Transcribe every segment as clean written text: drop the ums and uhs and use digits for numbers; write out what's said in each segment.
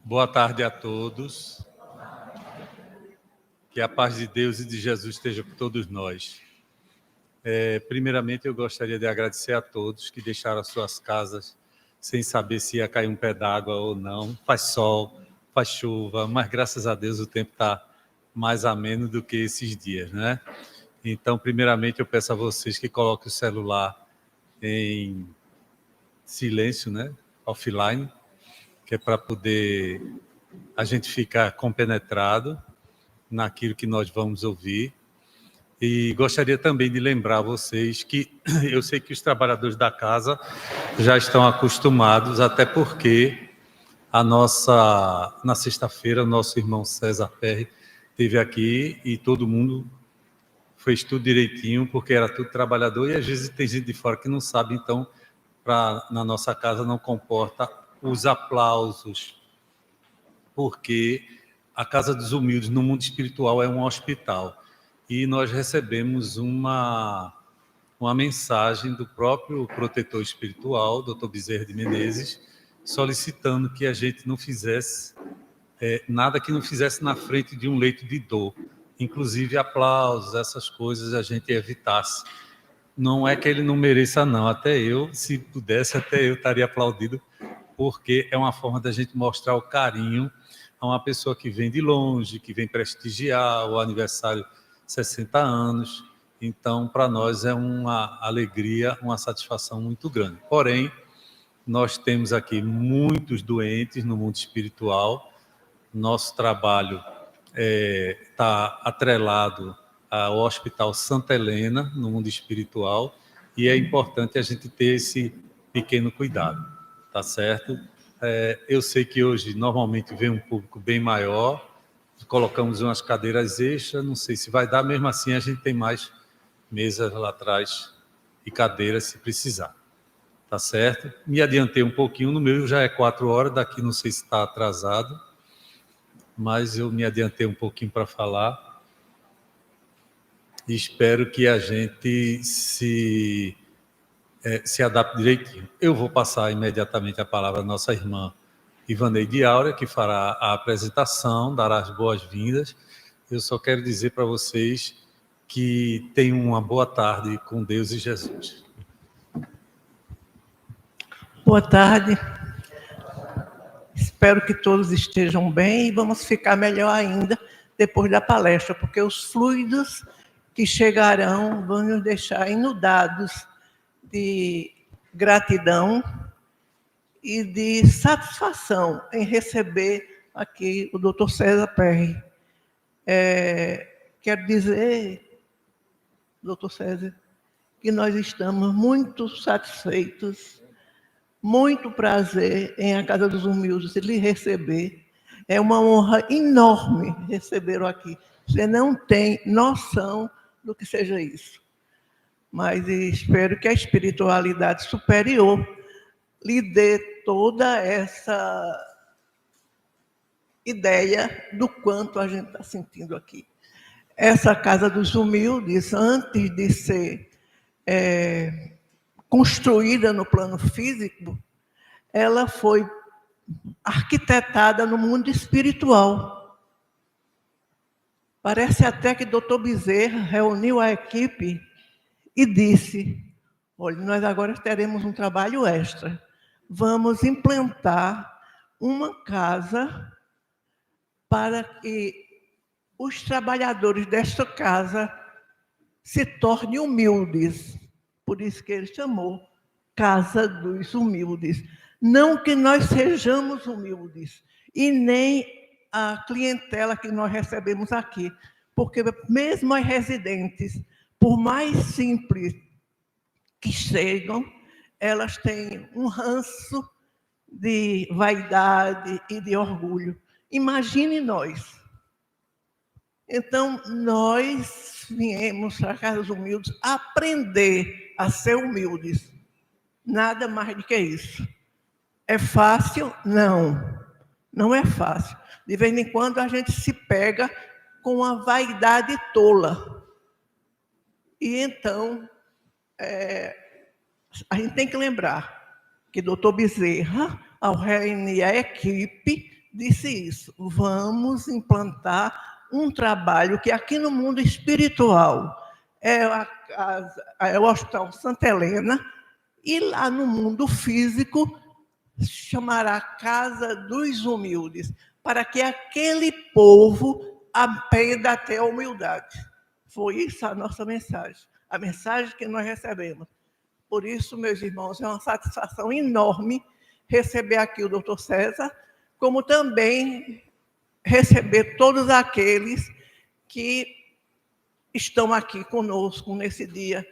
Boa tarde a todos. Que a paz de Deus e de Jesus esteja com todos nós. Primeiramente, eu gostaria de agradecer a todos que deixaram as suas casas sem saber se ia cair um pé d'água ou não. Faz sol, faz chuva, mas graças a Deus o tempo está mais ameno do que esses dias, né? Então, primeiramente, eu peço a vocês que coloquem o celular em silêncio, né? Offline, que é para poder a gente ficar compenetrado naquilo que nós vamos ouvir. E gostaria também de lembrar vocês que eu sei que os trabalhadores da casa já estão acostumados, até porque na sexta-feira, o nosso irmão César Perry esteve aqui e todo mundo fez tudo direitinho, porque era tudo trabalhador, e às vezes tem gente de fora que não sabe, então, na nossa casa não comporta os aplausos, porque a Casa dos Humildes no mundo espiritual é um hospital. E nós recebemos uma mensagem do próprio protetor espiritual, Dr. Bezerra de Menezes, solicitando que a gente não fizesse nada que não fizesse na frente de um leito de dor. Inclusive aplausos, essas coisas a gente evitasse. Não é que ele não mereça, não. Até eu, se pudesse, até eu estaria aplaudido, porque é uma forma da gente mostrar o carinho a uma pessoa que vem de longe, que vem prestigiar o aniversário 60 anos. Então, para nós é uma alegria, uma satisfação muito grande. Porém, nós temos aqui muitos doentes no mundo espiritual. Nosso trabalho está atrelado ao Hospital Santa Helena, no mundo espiritual, e é importante a gente ter esse pequeno cuidado, tá certo? Eu sei que hoje, normalmente, vem um público bem maior, colocamos umas cadeiras extras, não sei se vai dar, mesmo assim a gente tem mais mesas lá atrás e cadeiras se precisar, tá certo? Me adiantei um pouquinho, no meu já é 4 horas, daqui não sei se está atrasado, mas eu me adiantei um pouquinho para falar e espero que a gente se adapte direitinho. Eu vou passar imediatamente a palavra à nossa irmã Ivaneide Áurea, que fará a apresentação, dará as boas-vindas. Eu só quero dizer para vocês que tenham uma boa tarde com Deus e Jesus. Boa tarde. Espero que todos estejam bem e vamos ficar melhor ainda depois da palestra, porque os fluidos que chegarão vão nos deixar inundados de gratidão e de satisfação em receber aqui o Dr. César Perry. Quero dizer, Dr. César, que nós estamos muito satisfeitos, muito prazer em a Casa dos Humildes lhe receber. É uma honra enorme recebê-lo aqui. Você não tem noção do que seja isso. Mas espero que a espiritualidade superior lhe dê toda essa ideia do quanto a gente está sentindo aqui. Essa Casa dos Humildes, antes de ser construída no plano físico, ela foi arquitetada no mundo espiritual. Parece até que Dr. Bezerra reuniu a equipe e disse: olha, nós agora teremos um trabalho extra. Vamos implantar uma casa para que os trabalhadores desta casa se tornem humildes. Por isso que ele chamou Casa dos Humildes. Não que nós sejamos humildes, e nem a clientela que nós recebemos aqui, porque mesmo as residentes, por mais simples que sejam, elas têm um ranço de vaidade e de orgulho. Imagine nós. Então, nós viemos para a Casa dos Humildes aprender a ser humildes. Nada mais do que isso. É fácil? Não. Não é fácil. De vez em quando a gente se pega com uma vaidade tola. E então, a gente tem que lembrar que Dr. Bezerra, ao reunir a equipe, disse isso: vamos implantar um trabalho que aqui no mundo espiritual é o Hospital Santa Helena, e lá no mundo físico chamará Casa dos Humildes, para que aquele povo aprenda até a humildade. Foi isso a nossa mensagem, a mensagem que nós recebemos. Por isso, meus irmãos, é uma satisfação enorme receber aqui o doutor César, como também receber todos aqueles que estão aqui conosco nesse dia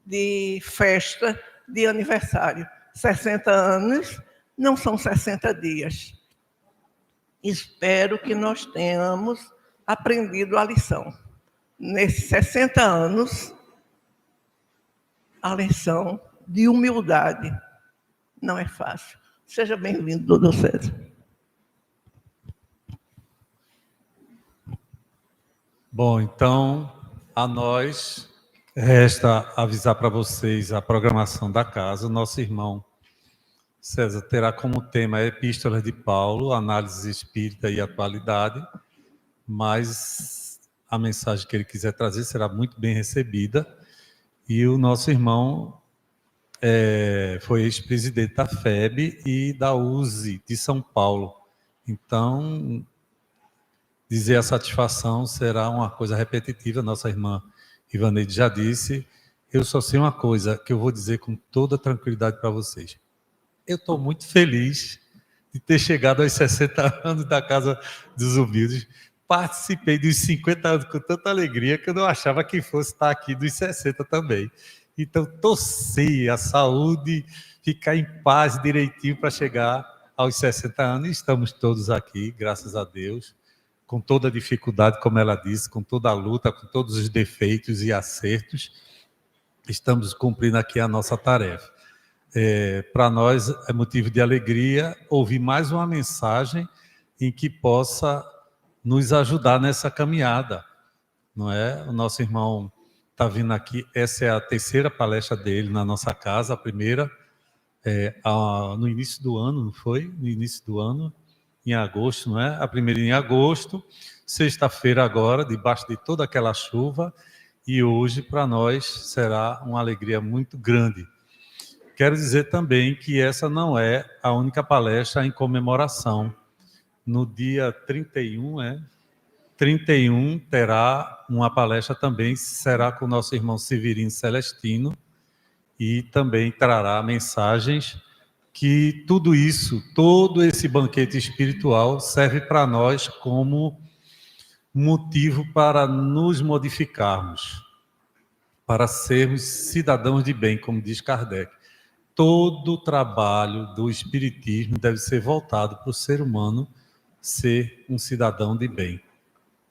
de festa, de aniversário. 60 anos não são 60 dias. Espero que nós tenhamos aprendido a lição. Nesses 60 anos, a lição de humildade não é fácil. Seja bem-vindo, doutor César. Bom, então, a nós resta avisar para vocês a programação da casa. O nosso irmão César terá como tema Epístolas de Paulo, análise espírita e atualidade, mas a mensagem que ele quiser trazer será muito bem recebida. E o nosso irmão foi ex-presidente da FEB e da USE de São Paulo. Então, dizer a satisfação será uma coisa repetitiva. Nossa irmã Ivaneide já disse. Eu só sei uma coisa que eu vou dizer com toda tranquilidade para vocês. Eu estou muito feliz de ter chegado aos 60 anos da Casa dos Humildes. Participei dos 50 anos com tanta alegria que eu não achava que fosse estar aqui dos 60 também. Então, torci a saúde, ficar em paz direitinho para chegar aos 60 anos. E estamos todos aqui, graças a Deus, com toda a dificuldade, como ela disse, com toda a luta, com todos os defeitos e acertos. Estamos cumprindo aqui a nossa tarefa. Para nós é motivo de alegria ouvir mais uma mensagem em que possa nos ajudar nessa caminhada, não é? O nosso irmão está vindo aqui, essa é a terceira palestra dele na nossa casa, a primeira no início do ano, não foi? No início do ano, em agosto, não é? A primeira em agosto, sexta-feira agora, debaixo de toda aquela chuva, e hoje para nós será uma alegria muito grande. Quero dizer também que essa não é a única palestra em comemoração. No dia 31 terá uma palestra também, será com o nosso irmão Severino Celestino, e também trará mensagens que tudo isso, todo esse banquete espiritual serve para nós como motivo para nos modificarmos, para sermos cidadãos de bem, como diz Kardec. Todo o trabalho do Espiritismo deve ser voltado para o ser humano ser um cidadão de bem.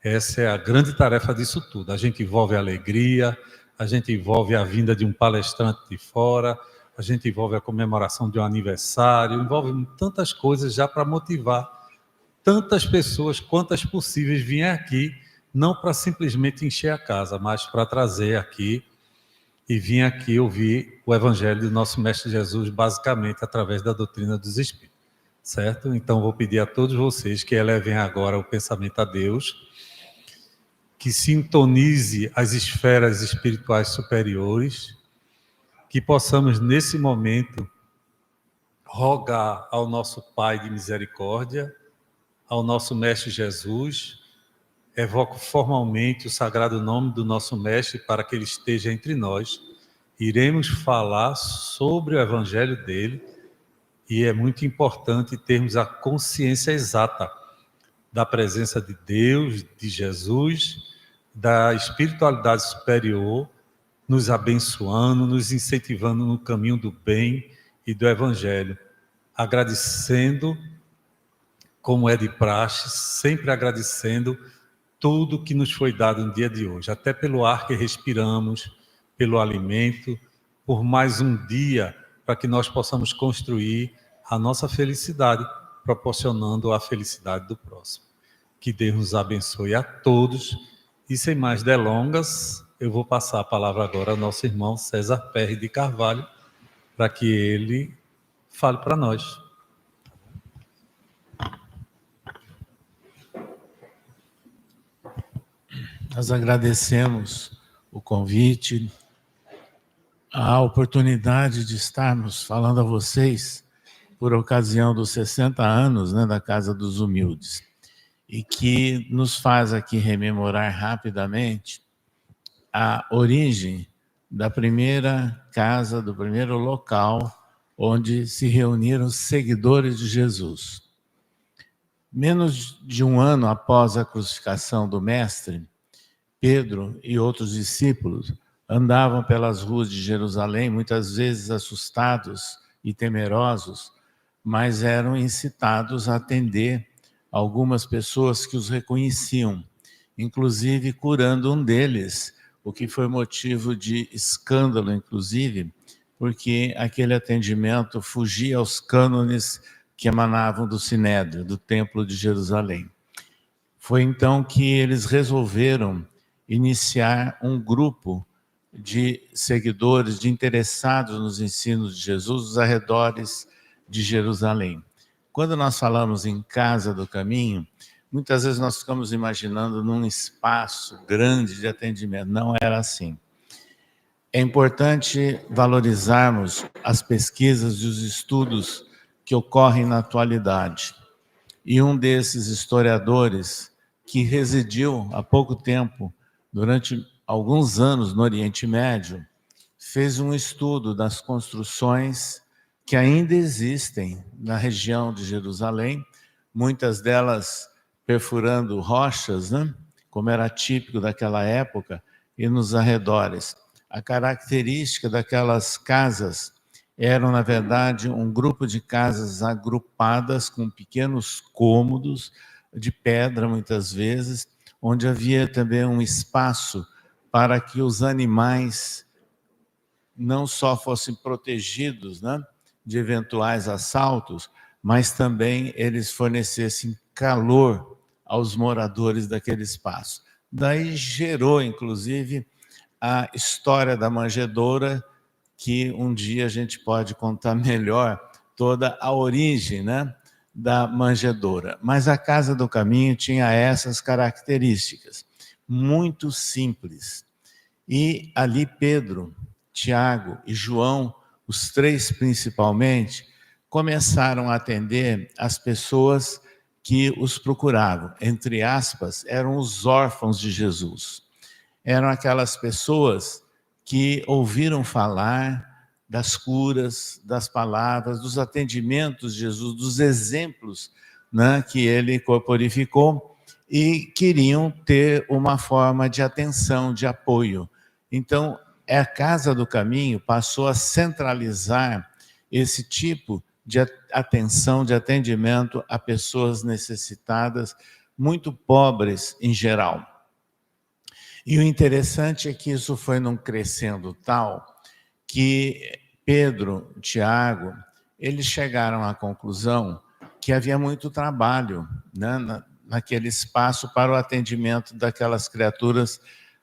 Essa é a grande tarefa disso tudo. A gente envolve a alegria, a gente envolve a vinda de um palestrante de fora, a gente envolve a comemoração de um aniversário, envolve tantas coisas já para motivar tantas pessoas quantas possíveis virem aqui, não para simplesmente encher a casa, mas para trazer aqui e vim aqui ouvir o Evangelho do nosso Mestre Jesus, basicamente através da doutrina dos Espíritos, certo? Então, vou pedir a todos vocês que elevem agora o pensamento a Deus, que sintonize as esferas espirituais superiores, que possamos, nesse momento, rogar ao nosso Pai de misericórdia, ao nosso Mestre Jesus. Evoco formalmente o sagrado nome do nosso Mestre para que ele esteja entre nós. Iremos falar sobre o Evangelho dele e é muito importante termos a consciência exata da presença de Deus, de Jesus, da espiritualidade superior, nos abençoando, nos incentivando no caminho do bem e do Evangelho. Agradecendo, como é de praxe, sempre agradecendo tudo que nos foi dado no dia de hoje, até pelo ar que respiramos, pelo alimento, por mais um dia para que nós possamos construir a nossa felicidade, proporcionando a felicidade do próximo. Que Deus nos abençoe a todos e sem mais delongas, eu vou passar a palavra agora ao nosso irmão César Pérez de Carvalho, para que ele fale para nós. Nós agradecemos o convite, a oportunidade de estarmos falando a vocês por ocasião dos 60 anos, né, da Casa dos Humildes, e que nos faz aqui rememorar rapidamente a origem da primeira casa, do primeiro local onde se reuniram os seguidores de Jesus. Menos de um ano após a crucificação do Mestre, Pedro e outros discípulos andavam pelas ruas de Jerusalém, muitas vezes assustados e temerosos, mas eram incitados a atender algumas pessoas que os reconheciam, inclusive curando um deles, o que foi motivo de escândalo, inclusive, porque aquele atendimento fugia aos cânones que emanavam do Sinédrio, do Templo de Jerusalém. Foi então que eles resolveram iniciar um grupo de seguidores, de interessados nos ensinos de Jesus, nos arredores de Jerusalém. Quando nós falamos em Casa do Caminho, muitas vezes nós ficamos imaginando num espaço grande de atendimento. Não era assim. É importante valorizarmos as pesquisas e os estudos que ocorrem na atualidade. E um desses historiadores, que residiu há pouco tempo, durante alguns anos no Oriente Médio, fez um estudo das construções que ainda existem na região de Jerusalém, muitas delas perfurando rochas, né? Como era típico daquela época, e nos arredores. A característica daquelas casas eram, na verdade, um grupo de casas agrupadas com pequenos cômodos de pedra, muitas vezes, onde havia também um espaço para que os animais não só fossem protegidos, né, de eventuais assaltos, mas também eles fornecessem calor aos moradores daquele espaço. Daí gerou, inclusive, a história da manjedoura, que um dia a gente pode contar melhor toda a origem, né, da manjedoura. Mas a Casa do Caminho tinha essas características, muito simples. E ali Pedro, Tiago e João, os três principalmente, começaram a atender as pessoas que os procuravam. Entre aspas, eram os órfãos de Jesus. Eram aquelas pessoas que ouviram falar das curas, das palavras, dos atendimentos de Jesus, dos exemplos, né, que ele corporificou, e queriam ter uma forma de atenção, de apoio. Então, a Casa do Caminho passou a centralizar esse tipo de atenção, de atendimento a pessoas necessitadas, muito pobres em geral. E o interessante é que isso foi num crescendo tal que Pedro, Tiago, eles chegaram à conclusão que havia muito trabalho, né, naquele espaço para o atendimento daquelas criaturas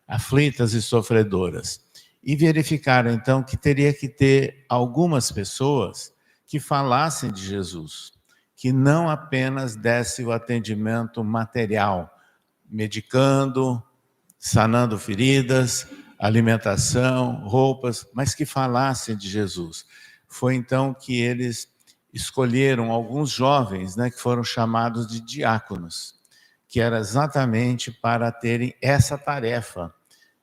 aflitas e sofredoras. E verificaram então que teria que ter algumas pessoas que falassem de Jesus, que não apenas desse o atendimento material, medicando, sanando feridas, alimentação, roupas, mas que falassem de Jesus. Foi então que eles escolheram alguns jovens, né, que foram chamados de diáconos, que era exatamente para terem essa tarefa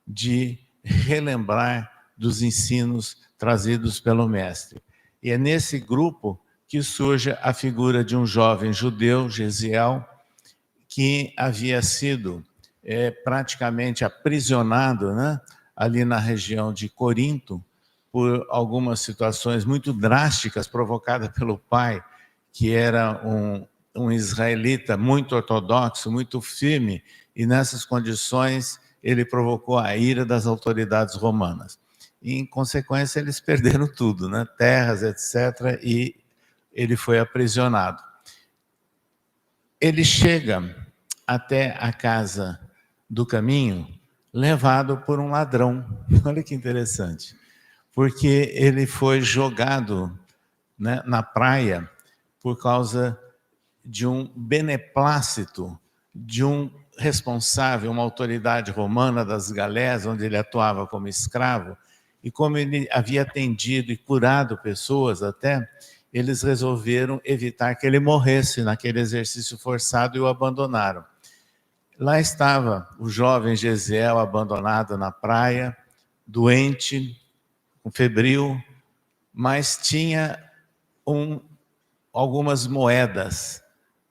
de relembrar dos ensinos trazidos pelo Mestre. E é nesse grupo que surge a figura de um jovem judeu, Gesiel, que havia sido praticamente aprisionado, né, ali na região de Corinto, por algumas situações muito drásticas provocadas pelo pai, que era um israelita muito ortodoxo, muito firme, e nessas condições ele provocou a ira das autoridades romanas. E, em consequência, eles perderam tudo, né? Terras, etc., e ele foi aprisionado. Ele chega até a Casa do Caminho levado por um ladrão. Olha que interessante. Porque ele foi jogado, né, na praia por causa de um beneplácito de um responsável, uma autoridade romana das galés, onde ele atuava como escravo, e como ele havia atendido e curado pessoas até, eles resolveram evitar que ele morresse naquele exercício forçado e o abandonaram. Lá estava o jovem Gesiel abandonado na praia, doente, febril, mas tinha algumas moedas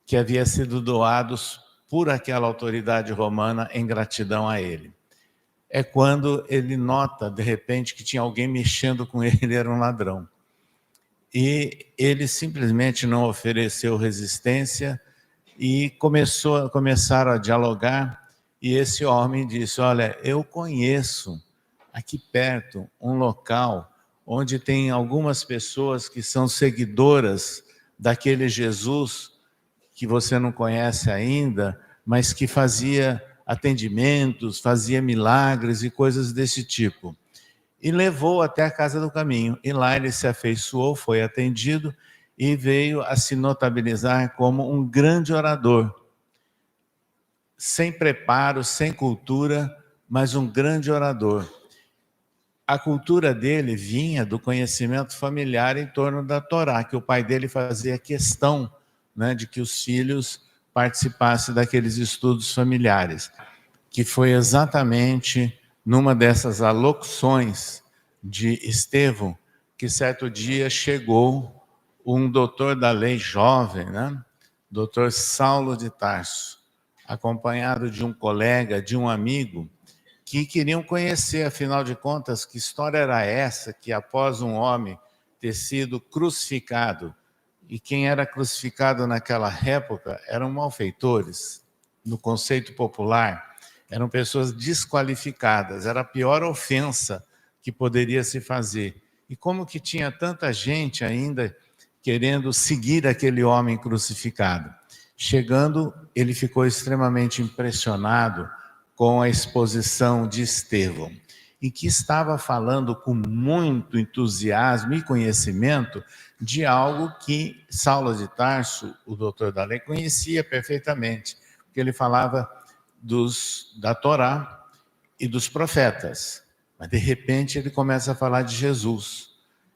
que haviam sido doados por aquela autoridade romana em gratidão a ele. É quando ele nota, de repente, que tinha alguém mexendo com ele, ele era um ladrão. E ele simplesmente não ofereceu resistência e começaram a dialogar, e esse homem disse: olha, eu conheço aqui perto um local onde tem algumas pessoas que são seguidoras daquele Jesus que você não conhece ainda, mas que fazia atendimentos, fazia milagres e coisas desse tipo. E levou até a Casa do Caminho. E lá ele se afeiçoou, foi atendido e veio a se notabilizar como um grande orador. Sem preparo, sem cultura, mas um grande orador. A cultura dele vinha do conhecimento familiar em torno da Torá, que o pai dele fazia questão, né, de que os filhos participassem daqueles estudos familiares, que foi exatamente numa dessas alocuções de Estevão que certo dia chegou um doutor da lei jovem, né, doutor Saulo de Tarso, acompanhado de um colega, de um amigo, que queriam conhecer, afinal de contas, que história era essa que após um homem ter sido crucificado, e quem era crucificado naquela época eram malfeitores, no conceito popular, eram pessoas desqualificadas, era a pior ofensa que poderia se fazer. E como que tinha tanta gente ainda querendo seguir aquele homem crucificado? Chegando, ele ficou extremamente impressionado com a exposição de Estevão, em que estava falando com muito entusiasmo e conhecimento de algo que Saulo de Tarso, o doutor da lei, conhecia perfeitamente, porque ele falava da Torá e dos profetas. Mas, de repente, ele começa a falar de Jesus.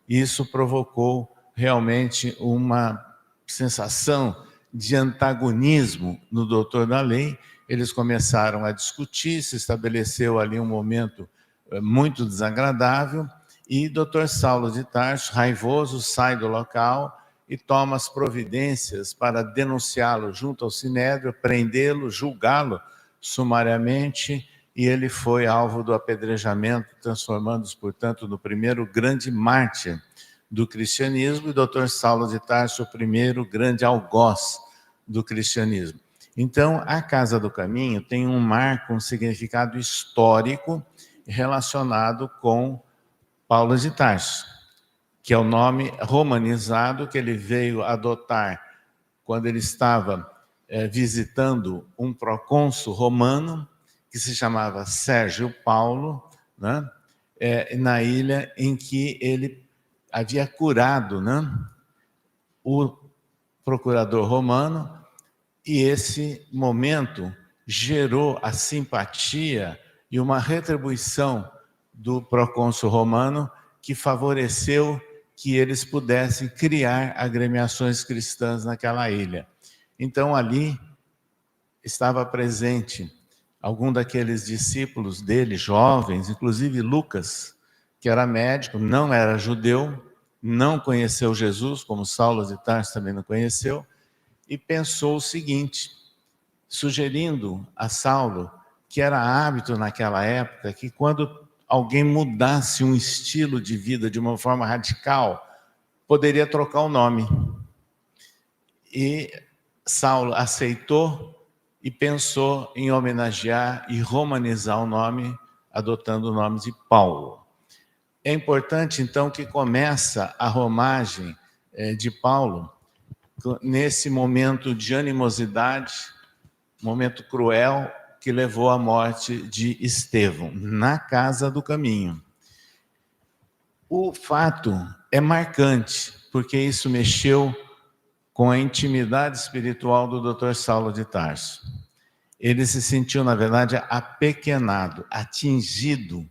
Isso provocou realmente uma sensação de antagonismo no doutor da lei. Eles começaram a discutir, se estabeleceu ali um momento muito desagradável, e doutor Saulo de Tarso, raivoso, sai do local e toma as providências para denunciá-lo junto ao Sinédrio, prendê-lo, julgá-lo sumariamente, e ele foi alvo do apedrejamento, transformando-se, portanto, no primeiro grande mártir do cristianismo, e doutor Saulo de Tarso, o primeiro grande algoz do cristianismo. Então, a Casa do Caminho tem um marco, um significado histórico relacionado com Paulo de Tarso, que é o nome romanizado que ele veio adotar quando ele estava visitando um procônsul romano, que se chamava Sérgio Paulo, né, na ilha em que ele havia curado, né, o procurador romano, e esse momento gerou a simpatia e uma retribuição do procônsul romano, que favoreceu que eles pudessem criar agremiações cristãs naquela ilha. Então, ali estava presente algum daqueles discípulos dele, jovens, inclusive Lucas, que era médico, não era judeu, não conheceu Jesus, como Saulo de Tarso também não conheceu, e pensou o seguinte, sugerindo a Saulo que era hábito naquela época que quando alguém mudasse um estilo de vida de uma forma radical, poderia trocar o nome. E Saulo aceitou e pensou em homenagear e romanizar o nome, adotando o nome de Paulo. É importante, então, que começa a romagem de Paulo nesse momento de animosidade, momento cruel, que levou à morte de Estevão, na Casa do Caminho. O fato é marcante, porque isso mexeu com a intimidade espiritual do Dr. Saulo de Tarso. ele se sentiu, na verdade, apequenado, atingido,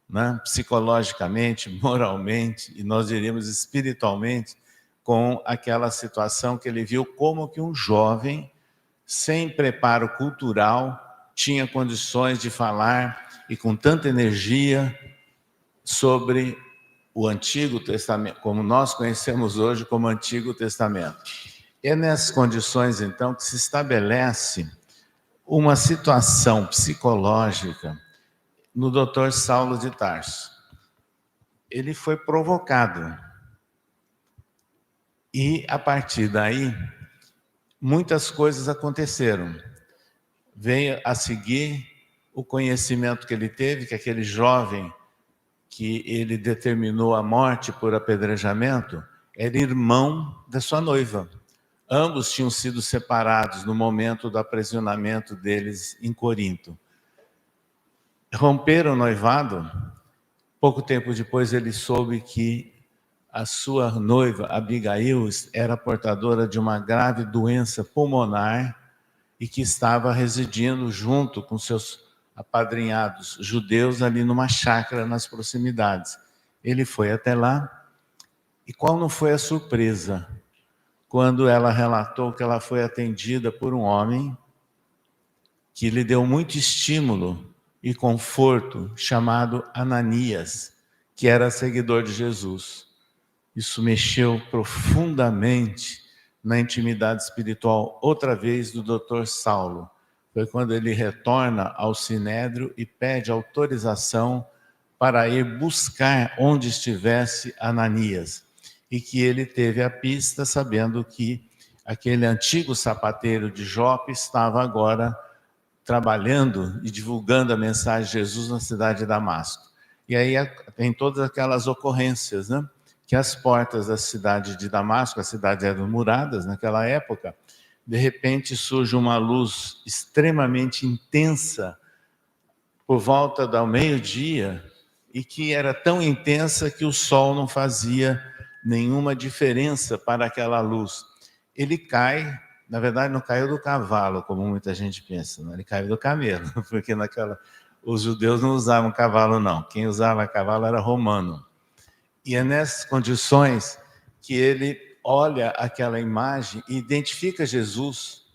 né, psicologicamente, moralmente, e nós diríamos espiritualmente, com aquela situação que ele viu como que um jovem, sem preparo cultural, tinha condições de falar e com tanta energia sobre o Antigo Testamento, como nós conhecemos hoje como Antigo Testamento. É nessas condições, então, que se estabelece uma situação psicológica no Dr. Saulo de Tarso. Ele foi provocado. E, a partir daí, muitas coisas aconteceram. Veio a seguir o conhecimento que ele teve, que aquele jovem que ele determinou a morte por apedrejamento era irmão da sua noiva. Ambos tinham sido separados no momento do aprisionamento deles em Corinto. Romperam o noivado. Pouco tempo depois ele soube que a sua noiva, Abigail, era portadora de uma grave doença pulmonar e que estava residindo junto com seus apadrinhados judeus ali numa chácara nas proximidades. Ele foi até lá e qual não foi a surpresa quando ela relatou que ela foi atendida por um homem que lhe deu muito estímulo e conforto, chamado Ananias, que era seguidor de Jesus. Isso mexeu profundamente na intimidade espiritual, outra vez, do Dr. Saulo. Foi quando ele retorna ao Sinédrio e pede autorização para ir buscar onde estivesse Ananias. E que ele teve a pista, sabendo que aquele antigo sapateiro de Jope estava agora trabalhando e divulgando a mensagem de Jesus na cidade de Damasco. E aí tem todas aquelas ocorrências, né? Que as portas da cidade de Damasco, as cidades eram muradas naquela época, de repente surge uma luz extremamente intensa por volta do meio-dia e que era tão intensa que o sol não fazia nenhuma diferença para aquela luz. Ele cai, na verdade não caiu do cavalo, como muita gente pensa, né? Ele caiu do camelo, porque os judeus não usavam cavalo não, quem usava cavalo era romano. E é nessas condições que ele olha aquela imagem e identifica Jesus.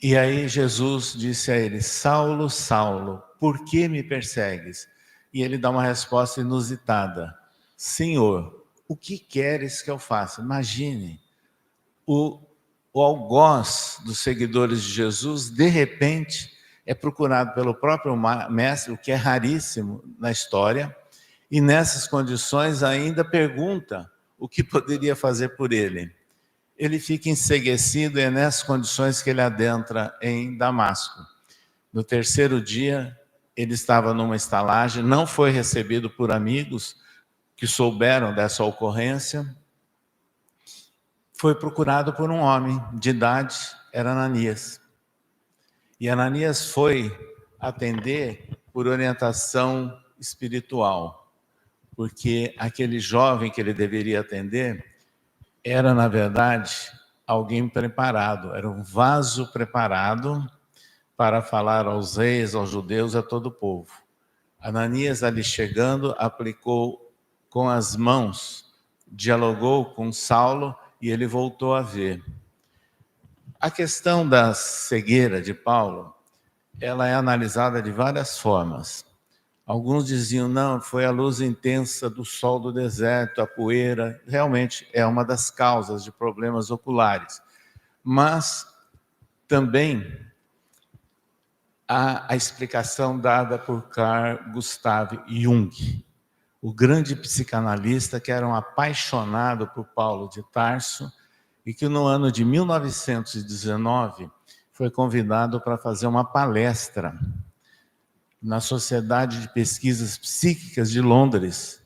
E aí Jesus disse a ele: Saulo, Saulo, por que me persegues? E ele dá uma resposta inusitada: Senhor, o que queres que eu faça? Imagine, o algoz dos seguidores de Jesus, de repente, é procurado pelo próprio mestre, o que é raríssimo na história, e nessas condições ainda pergunta o que poderia fazer por ele. Ele fica enceguecido e é nessas condições que ele adentra em Damasco. No terceiro dia, ele estava numa estalagem, não foi recebido por amigos que souberam dessa ocorrência. Foi procurado por um homem de idade, era Ananias. E Ananias foi atender por orientação espiritual, porque aquele jovem que ele deveria atender era, na verdade, alguém preparado, era um vaso preparado para falar aos reis, aos judeus, a todo o povo. Ananias, ali chegando, aplicou com as mãos, dialogou com Saulo e ele voltou a ver. A questão da cegueira de Paulo, ela é analisada de várias formas. Alguns diziam, não, foi a luz intensa do sol do deserto, a poeira. Realmente é uma das causas de problemas oculares. Mas também há a explicação dada por Carl Gustav Jung, o grande psicanalista que era um apaixonado por Paulo de Tarso e que no ano de 1919 foi convidado para fazer uma palestra na Sociedade de Pesquisas Psíquicas de Londres,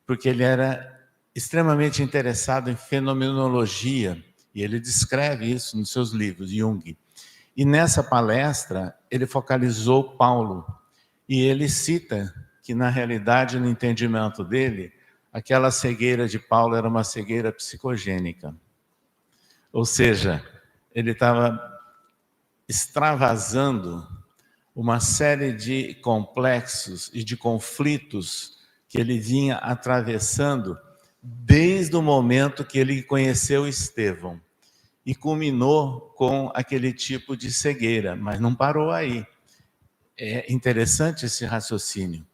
porque ele era extremamente interessado em fenomenologia, e ele descreve isso nos seus livros, Jung. E nessa palestra, ele focalizou Paulo, e ele cita que, na realidade, no entendimento dele, aquela cegueira de Paulo era uma cegueira psicogênica. Ou seja, ele estava extravasando uma série de complexos e de conflitos que ele vinha atravessando desde o momento que ele conheceu Estevão. E culminou com aquele tipo de cegueira, mas não parou aí. É interessante esse raciocínio,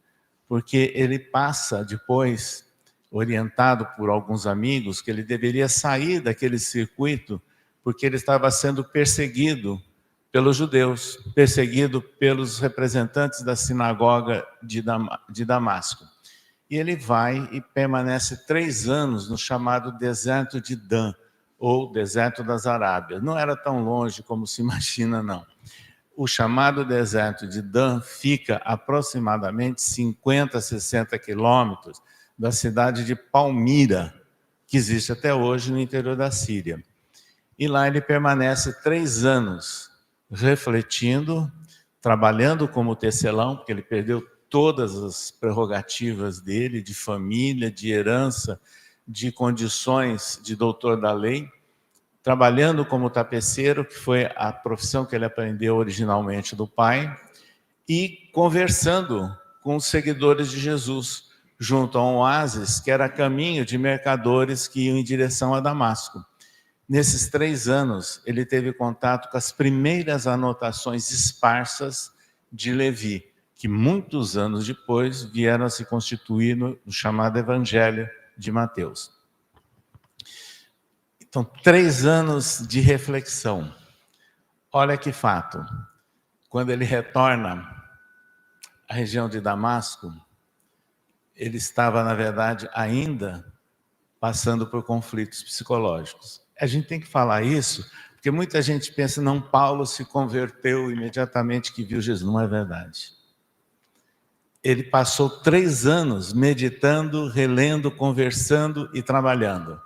porque ele passa depois, orientado por alguns amigos, que ele deveria sair daquele circuito, porque ele estava sendo perseguido pelos judeus, perseguido pelos representantes da sinagoga de Damasco. E ele vai e permanece 3 anos no chamado deserto de Dan, ou deserto das Arábias. Não era tão longe como se imagina, não. O chamado deserto de Dan fica aproximadamente 50, 60 quilômetros da cidade de Palmira, que existe até hoje no interior da Síria. E lá ele permanece 3 anos, refletindo, trabalhando como tecelão, porque ele perdeu todas as prerrogativas dele, de família, de herança, de condições de doutor da lei, trabalhando como tapeceiro, que foi a profissão que ele aprendeu originalmente do pai, e conversando com os seguidores de Jesus, junto a um oásis que era caminho de mercadores que iam em direção a Damasco. Nesses 3 anos, ele teve contato com as primeiras anotações esparsas de Levi, que muitos anos depois vieram a se constituir no chamado Evangelho de Mateus. Então, 3 anos de reflexão. Olha que fato. Quando ele retorna à região de Damasco, ele estava, na verdade, ainda passando por conflitos psicológicos. A gente tem que falar isso, porque muita gente pensa, não, Paulo se converteu imediatamente que viu Jesus. Não é verdade. Ele passou 3 anos meditando, relendo, conversando e trabalhando.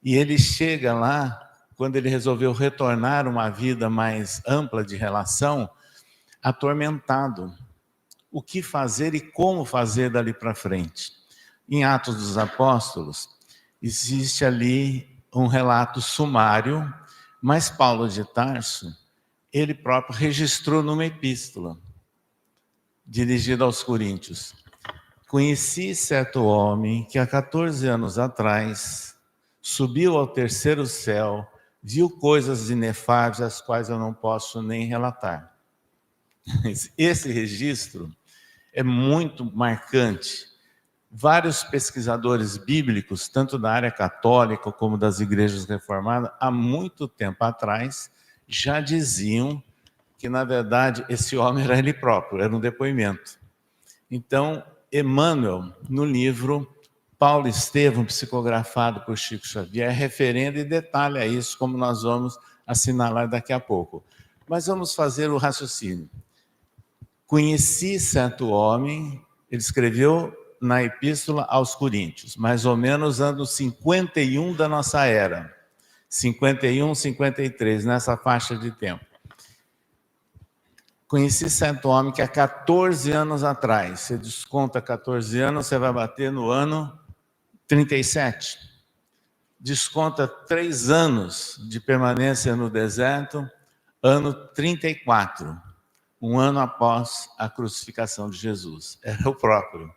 E ele chega lá, quando ele resolveu retornar uma vida mais ampla de relação, atormentado. O que fazer e como fazer dali para frente? Em Atos dos Apóstolos, existe ali um relato sumário, mas Paulo de Tarso, ele próprio registrou numa epístola, dirigida aos Coríntios. Conheci certo homem que há 14 anos atrás subiu ao 3º céu, viu coisas inefáveis, as quais eu não posso nem relatar. Esse registro é muito marcante. Vários pesquisadores bíblicos, tanto da área católica como das igrejas reformadas, há muito tempo atrás, já diziam que, na verdade, esse homem era ele próprio, era um depoimento. Então, Emmanuel, no livro Paulo Estevão, psicografado por Chico Xavier, referenda e detalha isso, como nós vamos assinalar daqui a pouco. Mas vamos fazer o raciocínio. Conheci certo homem, ele escreveu na epístola aos Coríntios, mais ou menos anos 51 da nossa era, 51, 53, nessa faixa de tempo. Conheci certo homem que há 14 anos atrás, você desconta 14 anos, você vai bater no ano 37. Desconta 3 anos de permanência no deserto, ano 34, um ano após a crucificação de Jesus. Era o próprio,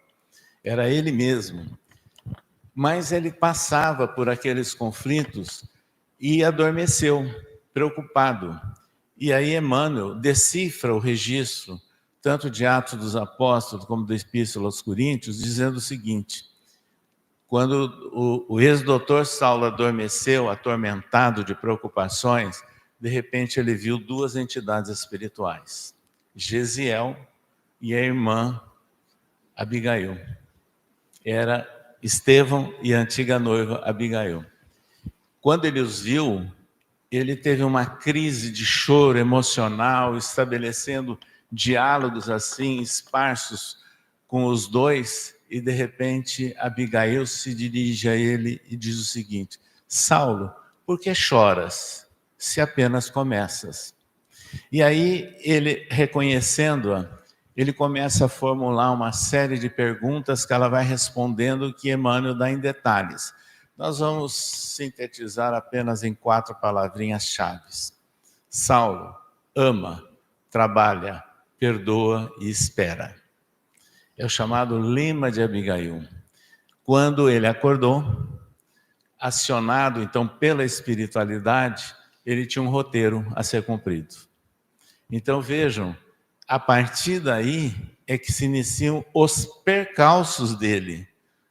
era ele mesmo. Mas ele passava por aqueles conflitos e adormeceu, preocupado. E aí Emmanuel decifra o registro, tanto de Atos dos Apóstolos como da Epístola aos Coríntios, dizendo o seguinte: quando o ex-doutor Saulo adormeceu, atormentado de preocupações, de repente ele viu 2 entidades espirituais, Gesiel e a irmã Abigail. Era Estevão e a antiga noiva Abigail. Quando ele os viu, ele teve uma crise de choro emocional, estabelecendo diálogos assim, esparsos com os dois, e de repente Abigail se dirige a ele e diz o seguinte: Saulo, por que choras, se apenas começas? E aí ele, reconhecendo-a, ele começa a formular uma série de perguntas que ela vai respondendo, que Emmanuel dá em detalhes. Nós vamos sintetizar apenas em 4 palavrinhas-chave. Saulo, ama, trabalha, perdoa e espera. É o chamado lema de Abigail. Quando ele acordou, acionado então pela espiritualidade, ele tinha um roteiro a ser cumprido. Então vejam, a partir daí é que se iniciam os percalços dele.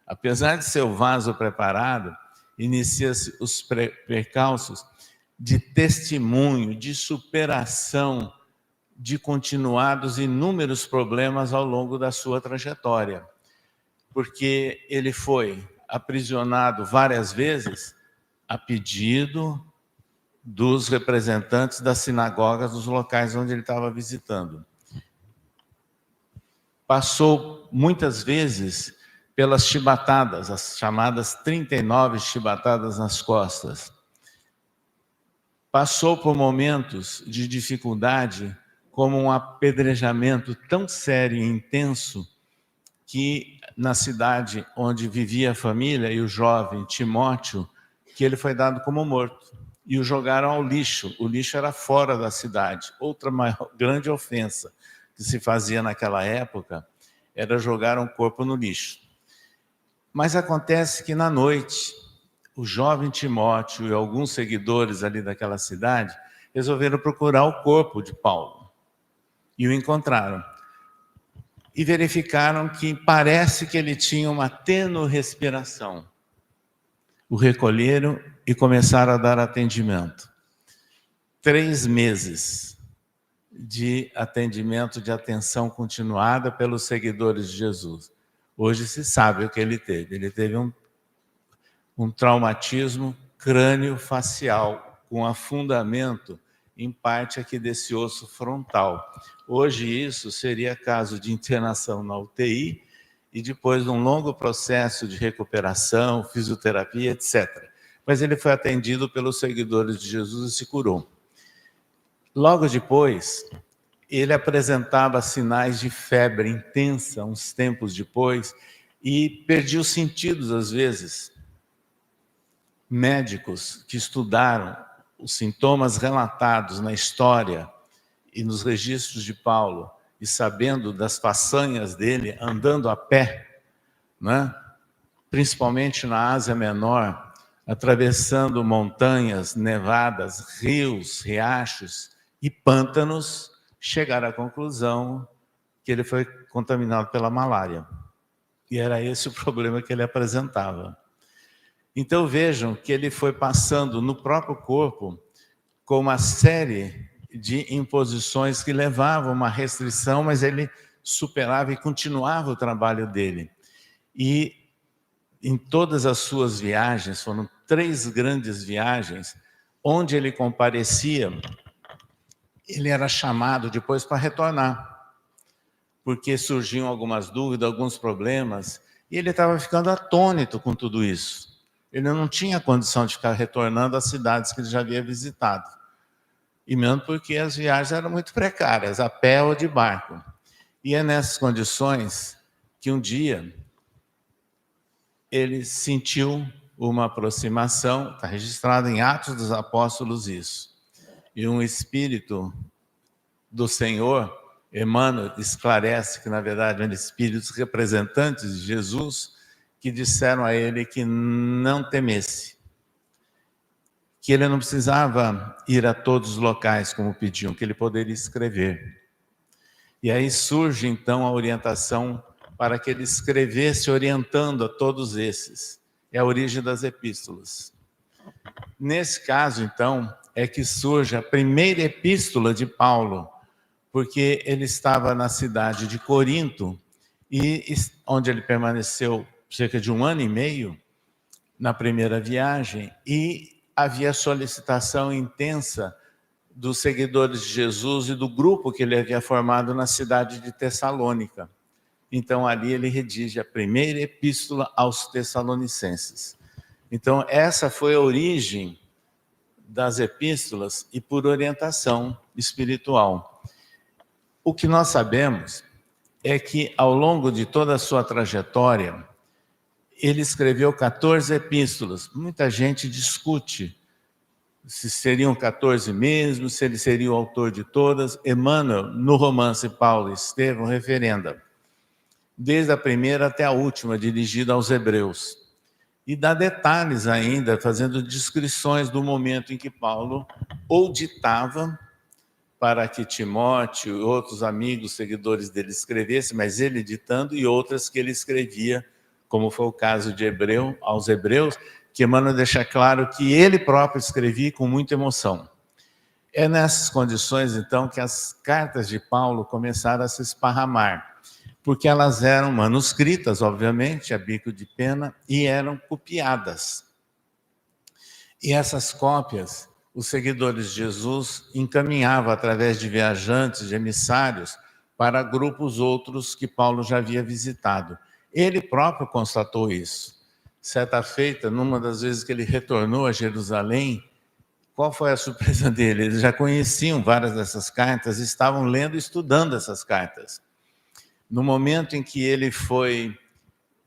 Apesar de ser o vaso preparado, inicia-se os percalços de testemunho, de superação, de continuados inúmeros problemas ao longo da sua trajetória. Porque ele foi aprisionado várias vezes a pedido dos representantes das sinagogas dos locais onde ele estava visitando. Passou muitas vezes pelas chibatadas, as chamadas 39 chibatadas nas costas. Passou por momentos de dificuldade, como um apedrejamento tão sério e intenso, que na cidade onde vivia a família e o jovem Timóteo, que ele foi dado como morto. E o jogaram ao lixo. O lixo era fora da cidade. Outra maior, grande ofensa que se fazia naquela época era jogar um corpo no lixo. Mas acontece que na noite, o jovem Timóteo e alguns seguidores ali daquela cidade resolveram procurar o corpo de Paulo. E o encontraram. E verificaram que parece que ele tinha uma tênue respiração. O recolheram e começaram a dar atendimento. 3 meses de atendimento, de atenção continuada pelos seguidores de Jesus. Hoje se sabe o que ele teve. Ele teve um traumatismo crânio-facial, com afundamento em parte aqui desse osso frontal. Hoje isso seria caso de internação na UTI e depois de um longo processo de recuperação, fisioterapia, etc. Mas ele foi atendido pelos seguidores de Jesus e se curou. Logo depois, ele apresentava sinais de febre intensa, uns tempos depois, e perdia os sentidos às vezes. Médicos que estudaram os sintomas relatados na história e nos registros de Paulo, e sabendo das façanhas dele andando a pé, né? Principalmente na Ásia Menor, atravessando montanhas nevadas, rios, riachos e pântanos, chegaram à conclusão que ele foi contaminado pela malária. E era esse o problema que ele apresentava. Então vejam que ele foi passando no próprio corpo com uma série de imposições que levavam a uma restrição, mas ele superava e continuava o trabalho dele. E em todas as suas viagens, foram 3 grandes viagens, onde ele comparecia, ele era chamado depois para retornar, porque surgiam algumas dúvidas, alguns problemas, e ele estava ficando atônito com tudo isso. Ele não tinha condição de ficar retornando às cidades que ele já havia visitado. E mesmo porque as viagens eram muito precárias, a pé ou de barco. E é nessas condições que um dia ele sentiu uma aproximação, está registrado em Atos dos Apóstolos isso. E um espírito do Senhor, Emmanuel, esclarece que na verdade eram espíritos representantes de Jesus, que disseram a ele que não temesse, que ele não precisava ir a todos os locais como pediam, que ele poderia escrever. E aí surge então a orientação para que ele escrevesse orientando a todos esses. É a origem das epístolas. Nesse caso, então, é que surge a primeira epístola de Paulo, porque ele estava na cidade de Corinto, e onde ele permaneceu cerca de 1 ano e meio, na primeira viagem, e havia solicitação intensa dos seguidores de Jesus e do grupo que ele havia formado na cidade de Tessalônica. Então, ali ele redige a primeira epístola aos Tessalonicenses. Então, essa foi a origem das epístolas e por orientação espiritual. O que nós sabemos é que, ao longo de toda a sua trajetória, ele escreveu 14 epístolas. Muita gente discute se seriam 14 mesmo, se ele seria o autor de todas. Emmanuel, no romance Paulo e Estevão, referenda, desde a primeira até a última, dirigida aos Hebreus. E dá detalhes ainda, fazendo descrições do momento em que Paulo ou ditava para que Timóteo e outros amigos, seguidores dele escrevessem, mas ele ditando, e outras que ele escrevia, como foi o caso de Hebreu, aos Hebreus, que Emmanuel deixa claro que ele próprio escrevia com muita emoção. É nessas condições, então, que as cartas de Paulo começaram a se esparramar, porque elas eram manuscritas, obviamente, a bico de pena, e eram copiadas. E essas cópias, os seguidores de Jesus encaminhavam através de viajantes, de emissários, para grupos outros que Paulo já havia visitado. Ele próprio constatou isso. Certa feita, numa das vezes que ele retornou a Jerusalém, qual foi a surpresa dele? Eles já conheciam várias dessas cartas, estavam lendo e estudando essas cartas. No momento em que ele foi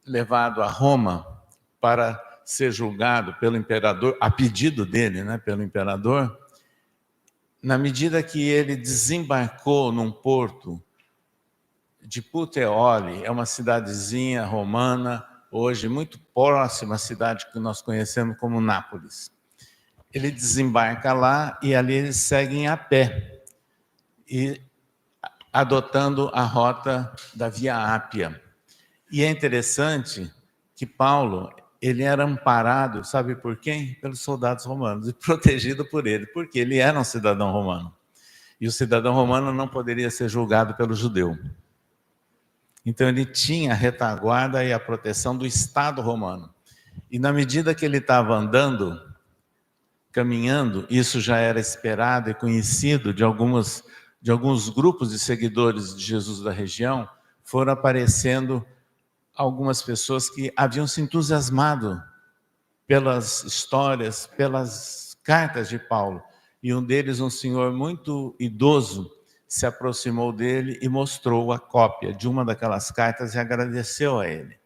levado a Roma para ser julgado pelo imperador, a pedido dele, pelo imperador, na medida que ele desembarcou num porto de Puteoli, é uma cidadezinha romana, hoje muito próxima à cidade que nós conhecemos como Nápoles. Ele desembarca lá e ali eles seguem a pé, e adotando a rota da Via Ápia. E é interessante que Paulo, ele era amparado, sabe por quem? Pelos soldados romanos, e protegido por ele, porque ele era um cidadão romano. E o cidadão romano não poderia ser julgado pelo judeu. Então ele tinha a retaguarda e a proteção do Estado romano. E na medida que ele estava andando, caminhando, isso já era esperado e conhecido de alguns grupos de seguidores de Jesus da região, foram aparecendo algumas pessoas que haviam se entusiasmado pelas histórias, pelas cartas de Paulo. E um deles, um senhor muito idoso, se aproximou dele e mostrou a cópia de uma daquelas cartas e agradeceu a ele.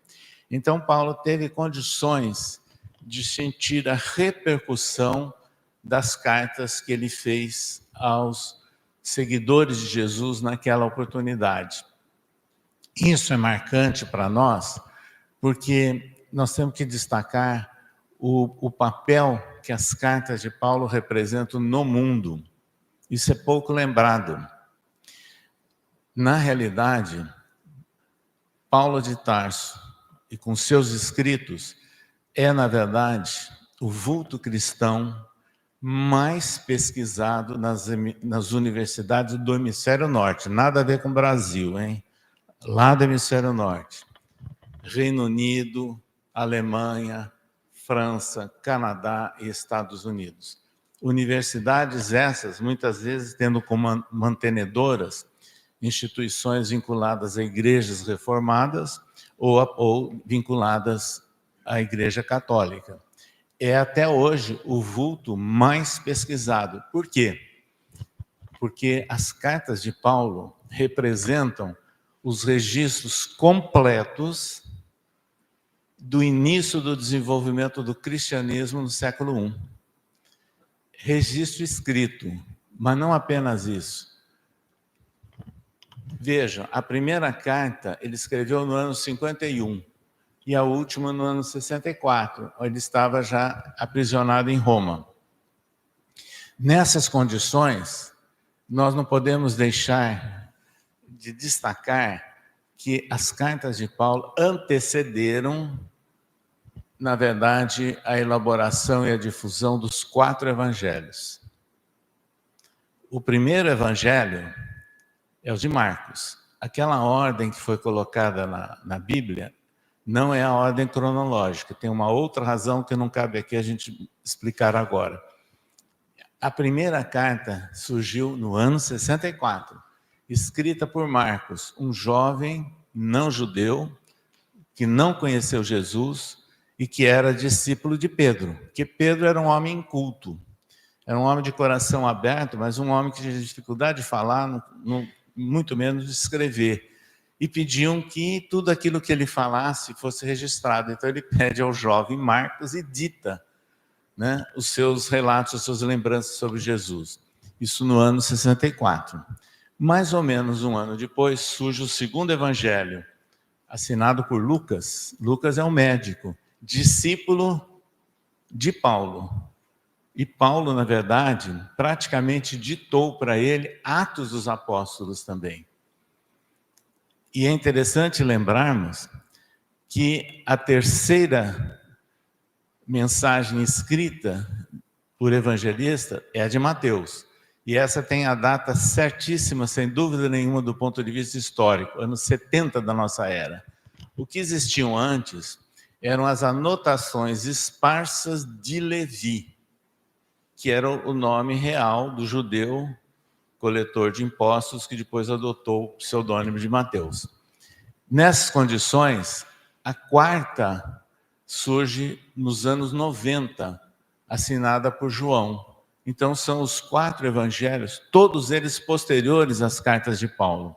Então Paulo teve condições de sentir a repercussão das cartas que ele fez aos seguidores de Jesus naquela oportunidade. Isso é marcante para nós, porque nós temos que destacar o papel que as cartas de Paulo representam no mundo. Isso é pouco lembrado. Na realidade, Paulo de Tarso, e com seus escritos, é, na verdade, o vulto cristão mais pesquisado nas universidades do hemisfério norte. Nada a ver com o Brasil, hein? Lá do hemisfério norte. Reino Unido, Alemanha, França, Canadá e Estados Unidos. Universidades essas, muitas vezes tendo como mantenedoras instituições vinculadas a igrejas reformadas ou vinculadas à Igreja Católica. É até hoje o vulto mais pesquisado. Por quê? Porque as cartas de Paulo representam os registros completos do início do desenvolvimento do cristianismo no século I. Registro escrito, mas não apenas isso. Vejam, a primeira carta ele escreveu no ano 51 e a última no ano 64. Ele estava já aprisionado em Roma. Nessas condições, nós não podemos deixar de destacar que as cartas de Paulo antecederam, na verdade, a elaboração e a difusão dos 4 evangelhos. O primeiro evangelho é o de Marcos. Aquela ordem que foi colocada na Bíblia não é a ordem cronológica. Tem uma outra razão que não cabe aqui a gente explicar agora. A primeira carta surgiu no ano 64, escrita por Marcos, um jovem não judeu que não conheceu Jesus e que era discípulo de Pedro, porque Pedro era um homem inculto, era um homem de coração aberto, mas um homem que tinha dificuldade de falar, muito menos de escrever. E pediam que tudo aquilo que ele falasse fosse registrado. Então ele pede ao jovem Marcos e dita né, os seus relatos, as suas lembranças sobre Jesus. Isso no ano 64. Mais ou menos um ano depois, surge o segundo evangelho, assinado por Lucas. Lucas é um médico, discípulo de Paulo. E Paulo, na verdade, praticamente ditou para ele Atos dos Apóstolos também. E é interessante lembrarmos que a terceira mensagem escrita por evangelista é a de Mateus. E essa tem a data certíssima, sem dúvida nenhuma, do ponto de vista histórico, anos 70 da nossa era. O que existiam antes eram as anotações esparsas de Levi, que era o nome real do judeu coletor de impostos, que depois adotou o pseudônimo de Mateus. Nessas condições, a quarta surge nos anos 90, assinada por João. Então, são os 4 evangelhos, todos eles posteriores às cartas de Paulo.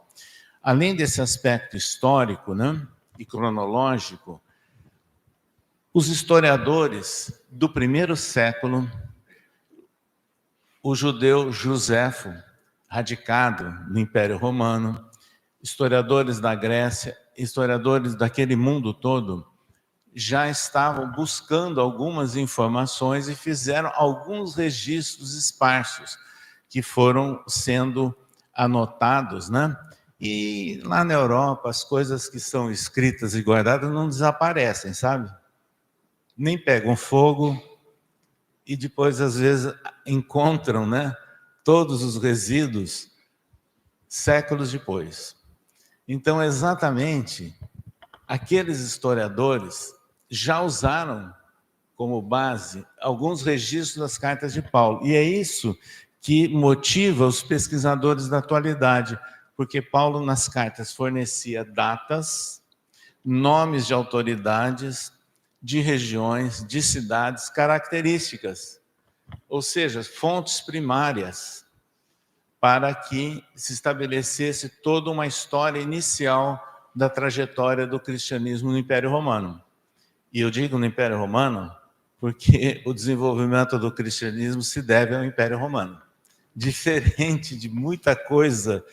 Além desse aspecto histórico, né, e cronológico, os historiadores do primeiro século, o judeu Joséfo, radicado no Império Romano, historiadores da Grécia, historiadores daquele mundo todo, já estavam buscando algumas informações e fizeram alguns registros esparsos que foram sendo anotados, né? E lá na Europa, as coisas que são escritas e guardadas não desaparecem, sabe? Nem pegam fogo e depois, às vezes, encontram, né, todos os resíduos séculos depois. Então, exatamente, aqueles historiadores já usaram como base alguns registros das cartas de Paulo. E é isso que motiva os pesquisadores da atualidade, porque Paulo, nas cartas, fornecia datas, nomes de autoridades, de regiões, de cidades, características, ou seja, fontes primárias, para que se estabelecesse toda uma história inicial da trajetória do cristianismo no Império Romano. E eu digo no Império Romano porque o desenvolvimento do cristianismo se deve ao Império Romano. Diferente de muita coisa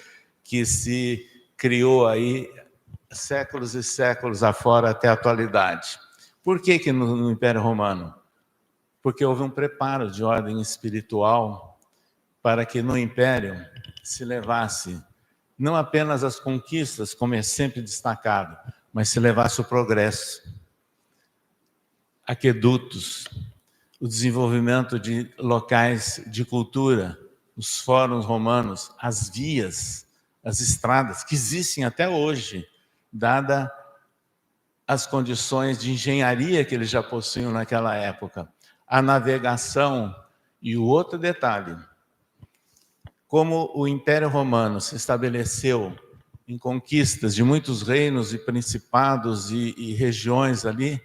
que se criou aí séculos e séculos afora até a atualidade. Por que no Império Romano? Porque houve um preparo de ordem espiritual para que no Império se levasse não apenas as conquistas, como é sempre destacado, mas se levasse o progresso. Aquedutos, o desenvolvimento de locais de cultura, os fóruns romanos, as vias, as estradas, que existem até hoje, dada as condições de engenharia que eles já possuíam naquela época. A navegação e o outro detalhe, como o Império Romano se estabeleceu em conquistas de muitos reinos e principados e regiões ali,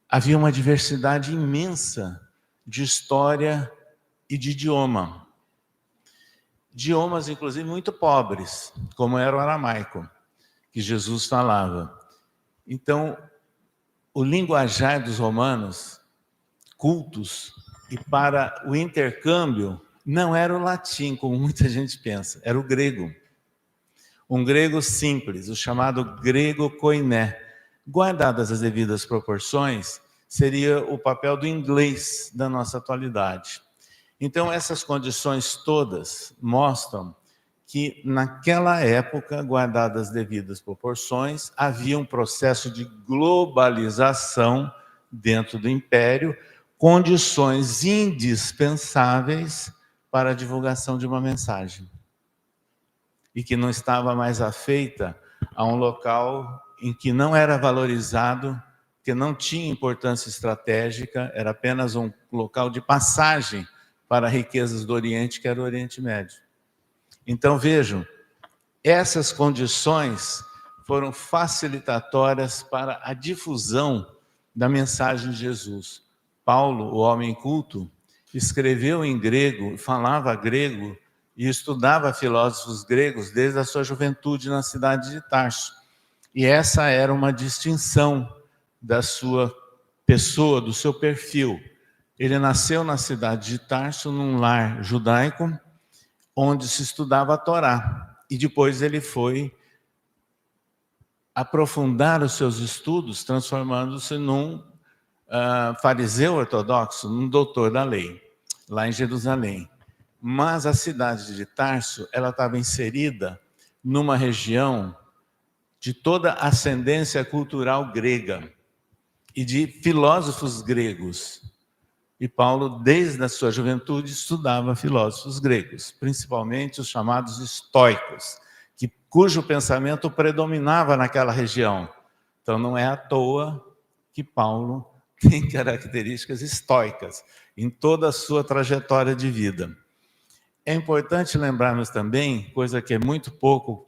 havia uma diversidade imensa de história e de idioma. Idiomas, inclusive, muito pobres, como era o aramaico, que Jesus falava. Então, o linguajar dos romanos, cultos, e para o intercâmbio, não era o latim, como muita gente pensa, era o grego. Um grego simples, o chamado grego koiné. Guardadas as devidas proporções, seria o papel do inglês da nossa atualidade. Então, essas condições todas mostram que, naquela época, guardadas as devidas proporções, havia um processo de globalização dentro do Império, condições indispensáveis para a divulgação de uma mensagem. E que não estava mais afeita a um local em que não era valorizado, que não tinha importância estratégica, era apenas um local de passagem para riquezas do Oriente, que era o Oriente Médio. Então, vejam, essas condições foram facilitatórias para a difusão da mensagem de Jesus. Paulo, o homem culto, escreveu em grego, falava grego e estudava filósofos gregos desde a sua juventude na cidade de Tarso. E essa era uma distinção da sua pessoa, do seu perfil. Ele nasceu na cidade de Tarso, num lar judaico, onde se estudava a Torá. E depois ele foi aprofundar os seus estudos, transformando-se num fariseu ortodoxo, num doutor da lei, lá em Jerusalém. Mas a cidade de Tarso, ela estava inserida numa região de toda ascendência cultural grega e de filósofos gregos. E Paulo, desde a sua juventude, estudava filósofos gregos, principalmente os chamados estoicos, cujo pensamento predominava naquela região. Então não é à toa que Paulo tem características estoicas em toda a sua trajetória de vida. É importante lembrarmos também, coisa que é muito pouco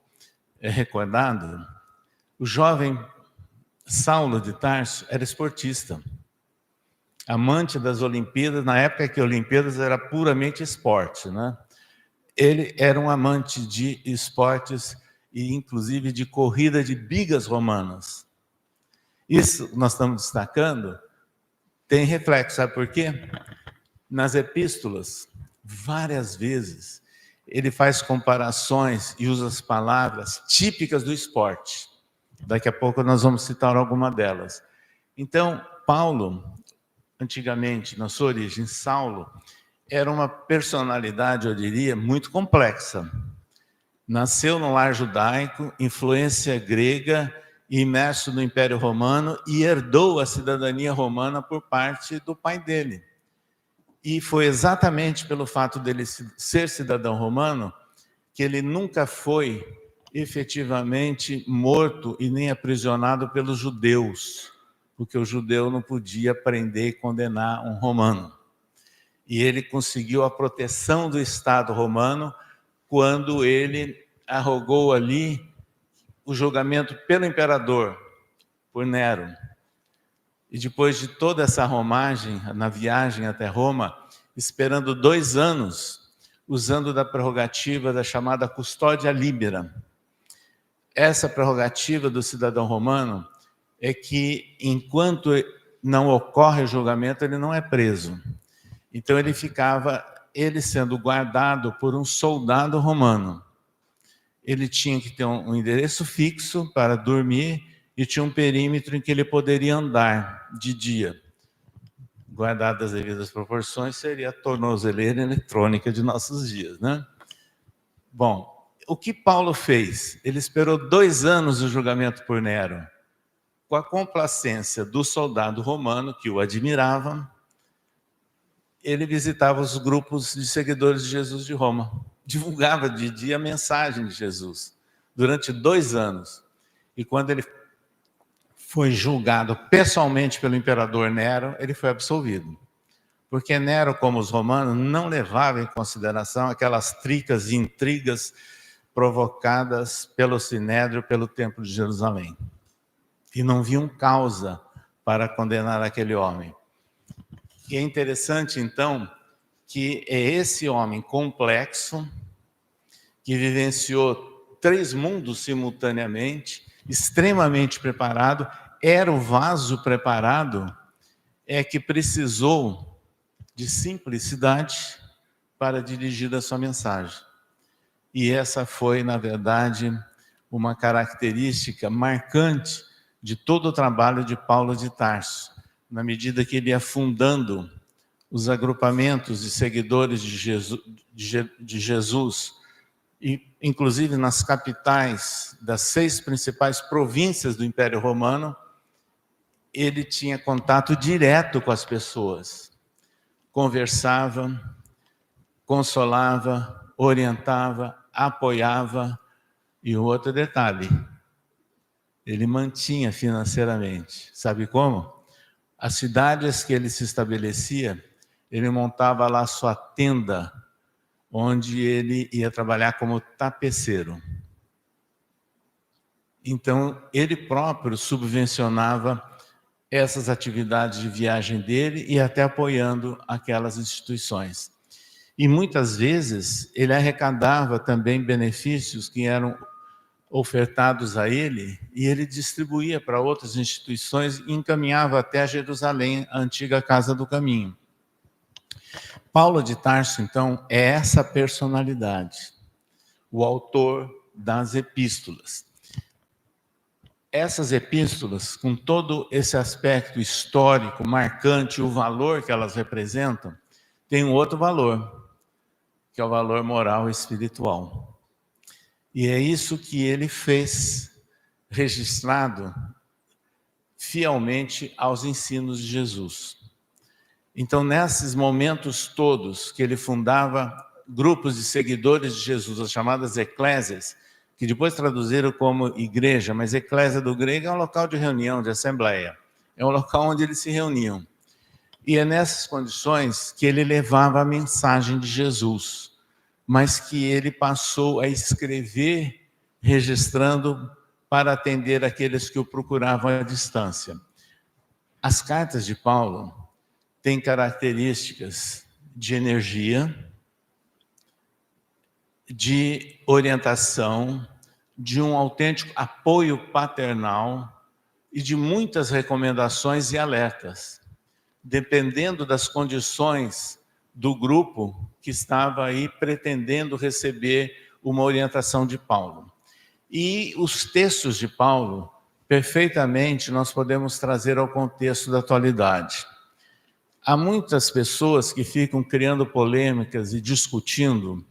recordado, o jovem Saulo de Tarso era esportista, amante das Olimpíadas, na época que Olimpíadas era puramente esporte, né? Ele era um amante de esportes e inclusive de corrida de bigas romanas. Isso nós estamos destacando, tem reflexo, sabe por quê? Nas epístolas, várias vezes, ele faz comparações e usa as palavras típicas do esporte. Daqui a pouco nós vamos citar alguma delas. Então, Paulo, antigamente, na sua origem, Saulo, era uma personalidade, eu diria, muito complexa. Nasceu no lar judaico, influência grega, imerso no Império Romano e herdou a cidadania romana por parte do pai dele. E foi exatamente pelo fato dele ser cidadão romano que ele nunca foi efetivamente morto e nem aprisionado pelos judeus, porque o judeu não podia prender e condenar um romano. E ele conseguiu a proteção do Estado romano quando ele arrogou ali o julgamento pelo imperador, por Nero. E depois de toda essa romagem, na viagem até Roma, esperando 2 anos, usando da prerrogativa da chamada custódia libera. Essa prerrogativa do cidadão romano é que, enquanto não ocorre o julgamento, ele não é preso. Então ele ficava, ele sendo guardado por um soldado romano. Ele tinha que ter um endereço fixo para dormir e tinha um perímetro em que ele poderia andar de dia. Guardadas as devidas proporções, seria a tornozeleira eletrônica de nossos dias, né? Bom, o que Paulo fez? Ele esperou 2 anos o julgamento por Nero, com a complacência do soldado romano, que o admirava. Ele visitava os grupos de seguidores de Jesus de Roma, divulgava de dia a mensagem de Jesus, durante 2 anos. E quando ele foi julgado pessoalmente pelo imperador Nero, ele foi absolvido. Porque Nero, como os romanos, não levava em consideração aquelas tricas e intrigas provocadas pelo Sinédrio, pelo Templo de Jerusalém. E não viam causa para condenar aquele homem. E é interessante, então, que é esse homem complexo, que vivenciou 3 mundos simultaneamente, extremamente preparado, era o vaso preparado, é que precisou de simplicidade para dirigir a sua mensagem. E essa foi, na verdade, uma característica marcante de todo o trabalho de Paulo de Tarso, na medida que ele ia fundando os agrupamentos de seguidores de Jesus, e, inclusive nas capitais das 6 principais províncias do Império Romano, ele tinha contato direto com as pessoas, conversava, consolava, orientava, apoiava, e o outro detalhe, ele mantinha financeiramente. Sabe como? As cidades que ele se estabelecia, ele montava lá sua tenda, onde ele ia trabalhar como tapeceiro. Então, ele próprio subvencionava essas atividades de viagem dele e até apoiando aquelas instituições. E muitas vezes ele arrecadava também benefícios que eram ofertados a ele e ele distribuía para outras instituições e encaminhava até Jerusalém, a antiga Casa do Caminho. Paulo de Tarso, então, é essa personalidade, o autor das epístolas. Essas epístolas, com todo esse aspecto histórico, marcante, o valor que elas representam, tem um outro valor, que é o valor moral e espiritual. E é isso que ele fez, registrado fielmente aos ensinos de Jesus. Então, nesses momentos todos que ele fundava grupos de seguidores de Jesus, as chamadas eclésias, que depois traduziram como igreja, mas eclésia do grego é um local de reunião, de assembleia. É um local onde eles se reuniam. E é nessas condições que ele levava a mensagem de Jesus, mas que ele passou a escrever, registrando para atender aqueles que o procuravam à distância. As cartas de Paulo têm características de energia, de orientação, de um autêntico apoio paternal e de muitas recomendações e alertas, dependendo das condições do grupo que estava aí pretendendo receber uma orientação de Paulo. E os textos de Paulo, perfeitamente, nós podemos trazer ao contexto da atualidade. Há muitas pessoas que ficam criando polêmicas e discutindo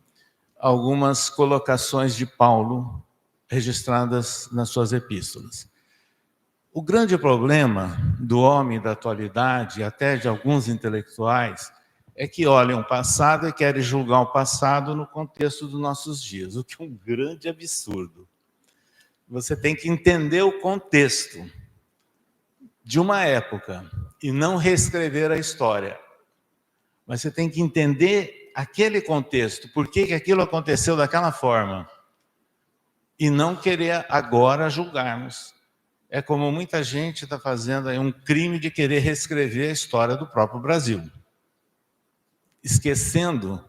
algumas colocações de Paulo registradas nas suas epístolas. O grande problema do homem da atualidade, e até de alguns intelectuais, é que olham o passado e querem julgar o passado no contexto dos nossos dias, o que é um grande absurdo. Você tem que entender o contexto de uma época e não reescrever a história. Mas você tem que entender aquele contexto, por que aquilo aconteceu daquela forma, e não querer agora julgarmos. É como muita gente está fazendo aí um crime de querer reescrever a história do próprio Brasil, esquecendo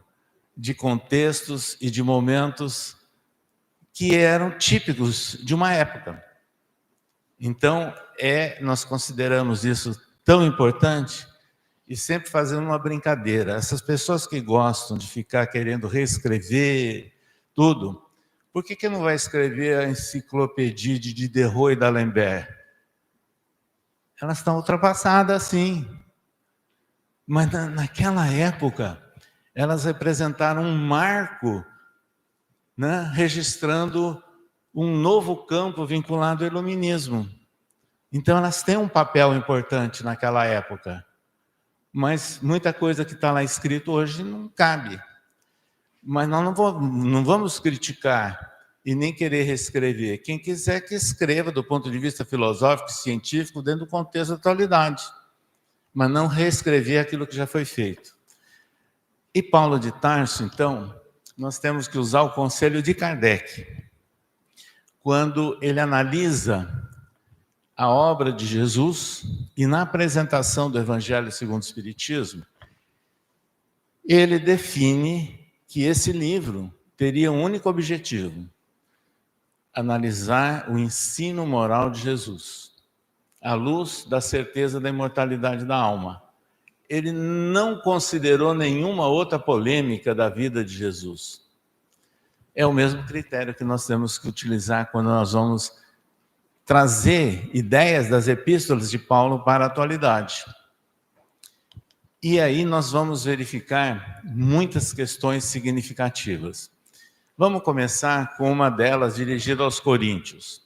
de contextos e de momentos que eram típicos de uma época. Então, nós consideramos isso tão importante e sempre fazendo uma brincadeira. Essas pessoas que gostam de ficar querendo reescrever tudo, por que não vai escrever a enciclopédia de Diderot e d'Alembert? Elas estão ultrapassadas, sim. Mas naquela época, elas representaram um marco, né, registrando um novo campo vinculado ao iluminismo. Então, elas têm um papel importante naquela época. Mas muita coisa que está lá escrito hoje não cabe. Mas nós não vamos criticar e nem querer reescrever. Quem quiser que escreva do ponto de vista filosófico e científico dentro do contexto da atualidade, mas não reescrever aquilo que já foi feito. E Paulo de Tarso, então, nós temos que usar o conselho de Kardec, quando ele analisa a obra de Jesus e na apresentação do Evangelho segundo o Espiritismo, ele define que esse livro teria um único objetivo: analisar o ensino moral de Jesus, à luz da certeza da imortalidade da alma. Ele não considerou nenhuma outra polêmica da vida de Jesus. É o mesmo critério que nós temos que utilizar quando nós vamos trazer ideias das epístolas de Paulo para a atualidade. E aí nós vamos verificar muitas questões significativas. Vamos começar com uma delas dirigida aos coríntios.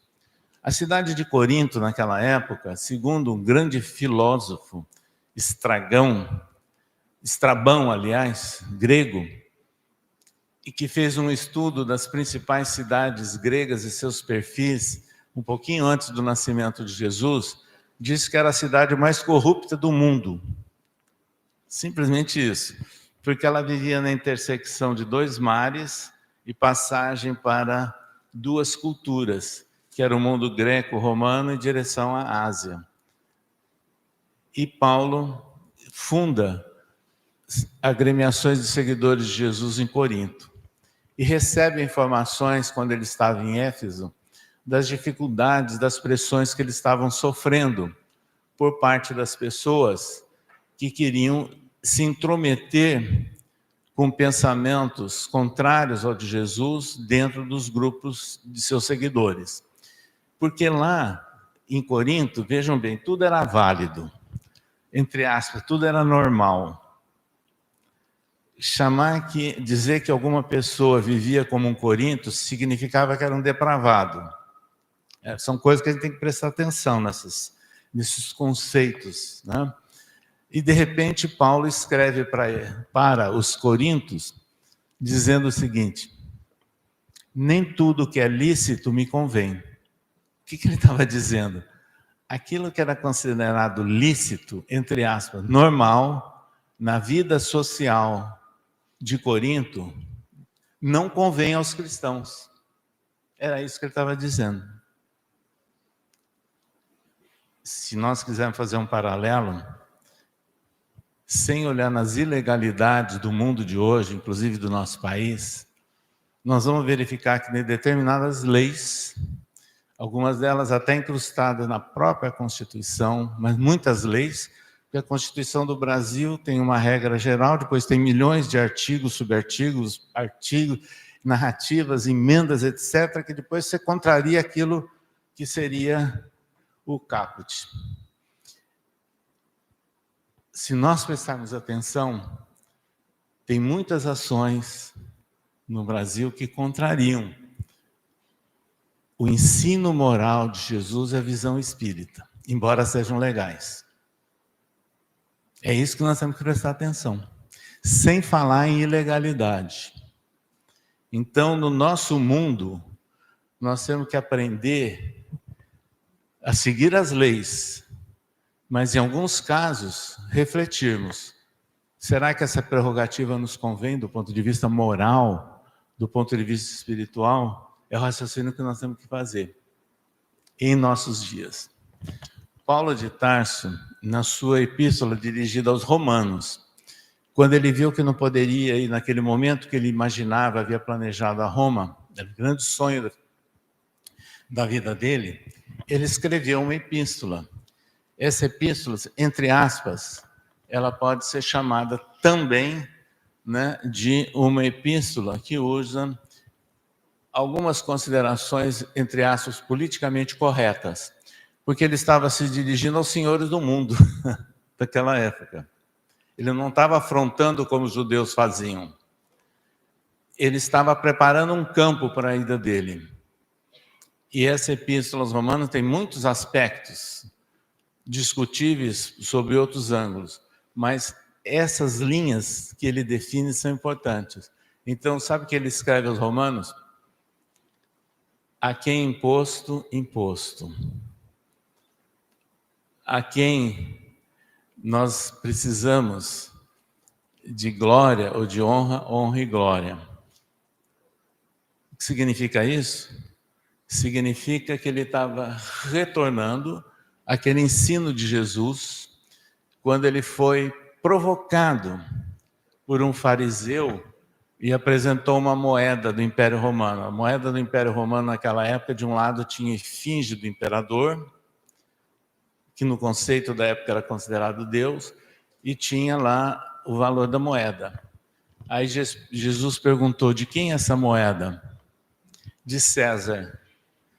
A cidade de Corinto, naquela época, segundo um grande filósofo, Estrabão, aliás, grego, e que fez um estudo das principais cidades gregas e seus perfis, um pouquinho antes do nascimento de Jesus, disse que era a cidade mais corrupta do mundo. Simplesmente isso, porque ela vivia na intersecção de dois mares e passagem para duas culturas, que era o mundo greco-romano em direção à Ásia. E Paulo funda agremiações de seguidores de Jesus em Corinto e recebe informações, quando ele estava em Éfeso, das dificuldades, das pressões que eles estavam sofrendo por parte das pessoas que queriam se intrometer com pensamentos contrários ao de Jesus dentro dos grupos de seus seguidores. Porque lá em Corinto, vejam bem, tudo era válido, entre aspas, tudo era normal. Dizer que alguma pessoa vivia como um Corinto significava que era um depravado. São coisas que a gente tem que prestar atenção nesses conceitos, né? E de repente Paulo escreve para os coríntios dizendo o seguinte: nem tudo que é lícito me convém. O que ele estava dizendo? Aquilo que era considerado lícito, entre aspas, normal, na vida social de Corinto, não convém aos cristãos. Era isso que ele estava dizendo. Se nós quisermos fazer um paralelo, sem olhar nas ilegalidades do mundo de hoje, inclusive do nosso país, nós vamos verificar que em determinadas leis, algumas delas até incrustadas na própria Constituição, mas muitas leis, porque a Constituição do Brasil tem uma regra geral, depois tem milhões de artigos, subartigos, artigos, narrativas, emendas, etc., que depois você contraria aquilo que seria o caput. Se nós prestarmos atenção, tem muitas ações no Brasil que contrariam o ensino moral de Jesus e a visão espírita, embora sejam legais. É isso que nós temos que prestar atenção, sem falar em ilegalidade. Então, no nosso mundo, nós temos que aprender a seguir as leis, mas em alguns casos, refletirmos. Será que essa prerrogativa nos convém do ponto de vista moral, do ponto de vista espiritual? É o raciocínio que nós temos que fazer em nossos dias. Paulo de Tarso, na sua epístola dirigida aos Romanos, quando ele viu que não poderia ir naquele momento que ele imaginava, havia planejado a Roma, era o grande sonho da vida dele, ele escreveu uma epístola. Essa epístola, entre aspas, ela pode ser chamada também, né, de uma epístola que usa algumas considerações, entre aspas, politicamente corretas, porque ele estava se dirigindo aos senhores do mundo daquela época. Ele não estava afrontando como os judeus faziam. Ele estava preparando um campo para a ida dele. E essa epístola aos Romanos tem muitos aspectos discutíveis sobre outros ângulos, mas essas linhas que ele define são importantes. Então, sabe o que ele escreve aos Romanos? A quem imposto, imposto. A quem nós precisamos de glória ou de honra, honra e glória. O que significa isso? Significa que ele estava retornando aquele ensino de Jesus, quando ele foi provocado por um fariseu e apresentou uma moeda do Império Romano. A moeda do Império Romano naquela época, de um lado tinha efígie do imperador, que no conceito da época era considerado Deus, e tinha lá o valor da moeda. Aí Jesus perguntou: de quem é essa moeda? De César.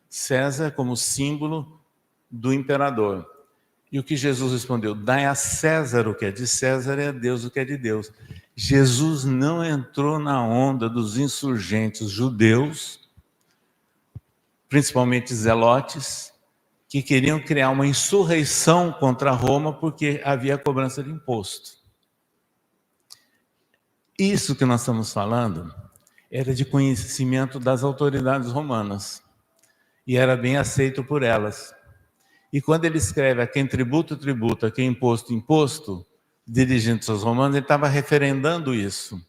César como símbolo do imperador. E o que Jesus respondeu? Dai a César o que é de César e a Deus o que é de Deus. Jesus não entrou na onda dos insurgentes judeus, principalmente zelotes, que queriam criar uma insurreição contra Roma porque havia cobrança de imposto. Isso que nós estamos falando era de conhecimento das autoridades romanas e era bem aceito por elas. E quando ele escreve a quem tributo, tributo, a quem imposto, imposto, dirigindo-se aos romanos, ele estava referendando isso.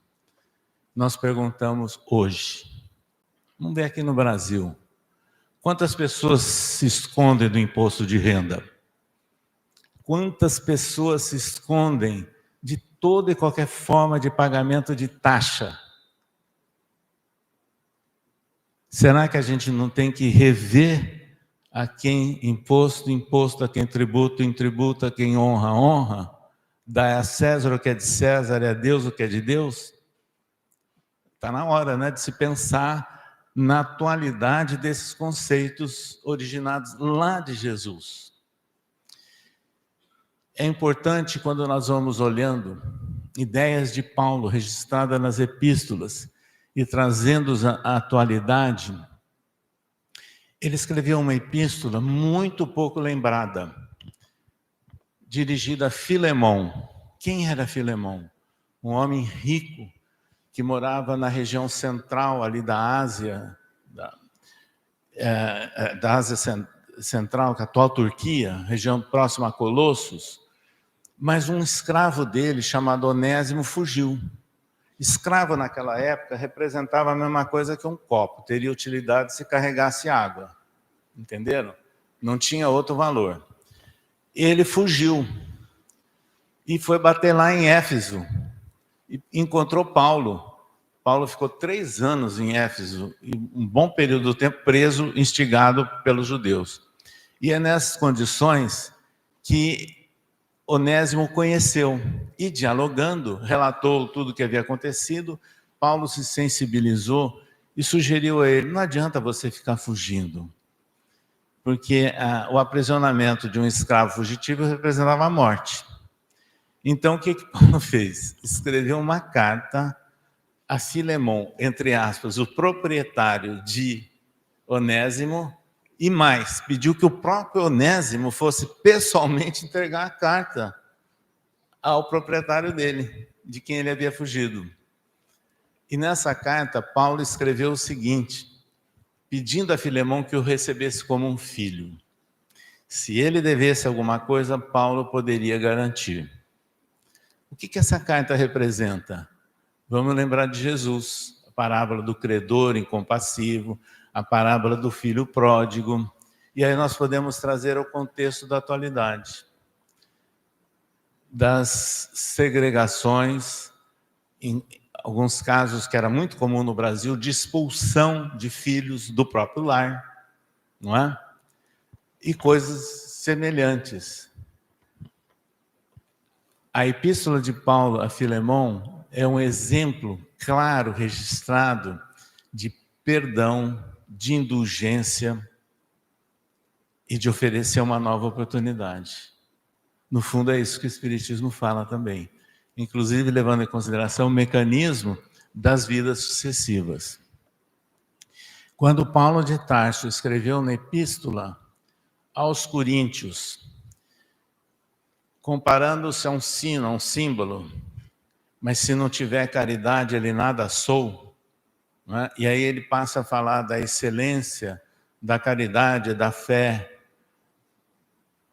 Nós perguntamos hoje, vamos ver aqui no Brasil, quantas pessoas se escondem do imposto de renda? Quantas pessoas se escondem de toda e qualquer forma de pagamento de taxa? Será que a gente não tem que rever a quem imposto, imposto, a quem tributo, tributo, a quem honra, honra? Dá a César o que é de César e a Deus o que é de Deus? Está na hora, né, de se pensar na atualidade desses conceitos originados lá de Jesus. É importante, quando nós vamos olhando ideias de Paulo registradas nas epístolas e trazendo-as à atualidade, ele escreveu uma epístola muito pouco lembrada, dirigida a Filemão. Quem era Filemão? Um homem rico que morava na região central ali da Ásia, da Ásia Central, que é a atual Turquia, região próxima a Colossos, mas um escravo dele, chamado Onésimo, fugiu. Escravo naquela época representava a mesma coisa que um copo, teria utilidade se carregasse água, entenderam? Não tinha outro valor. Ele fugiu e foi bater lá em Éfeso, e encontrou Paulo. Paulo ficou 3 anos em Éfeso, e um bom período do tempo preso, instigado pelos judeus. E é nessas condições que Onésimo conheceu e, dialogando, relatou tudo o que havia acontecido. Paulo se sensibilizou e sugeriu a ele: não adianta você ficar fugindo, porque o aprisionamento de um escravo fugitivo representava a morte. Então, o que Paulo fez? Escreveu uma carta a Filemão, entre aspas, o proprietário de Onésimo, e mais, pediu que o próprio Onésimo fosse pessoalmente entregar a carta ao proprietário dele, de quem ele havia fugido. E nessa carta, Paulo escreveu o seguinte, pedindo a Filemão que o recebesse como um filho. Se ele devesse alguma coisa, Paulo poderia garantir. O que essa carta representa? Vamos lembrar de Jesus, a parábola do credor incompassivo, a parábola do filho pródigo, e aí nós podemos trazer ao contexto da atualidade, das segregações, em alguns casos que era muito comum no Brasil, de expulsão de filhos do próprio lar, não é? E coisas semelhantes. A epístola de Paulo a Filemão é um exemplo claro, registrado, de perdão, de indulgência e de oferecer uma nova oportunidade. No fundo, é isso que o Espiritismo fala também, inclusive levando em consideração o mecanismo das vidas sucessivas. Quando Paulo de Tarso escreveu na epístola aos Coríntios, comparando-se a um sino, a um símbolo, mas se não tiver caridade, ele nada sou, não é? E aí ele passa a falar da excelência, da caridade, da fé.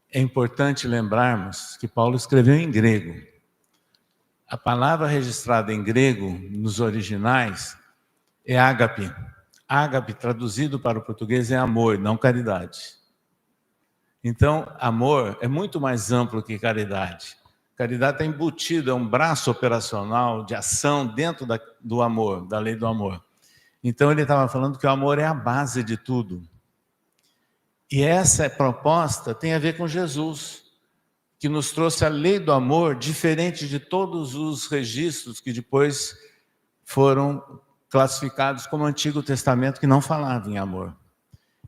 É importante lembrarmos que Paulo escreveu em grego. A palavra registrada em grego, nos originais, é ágape. Ágape, traduzido para o português, é amor, não caridade. Então, amor é muito mais amplo que caridade. Caridade está embutida, é um braço operacional de ação dentro do amor, da lei do amor. Então, ele estava falando que o amor é a base de tudo. E essa proposta tem a ver com Jesus, que nos trouxe a lei do amor, diferente de todos os registros que depois foram classificados como Antigo Testamento, que não falava em amor.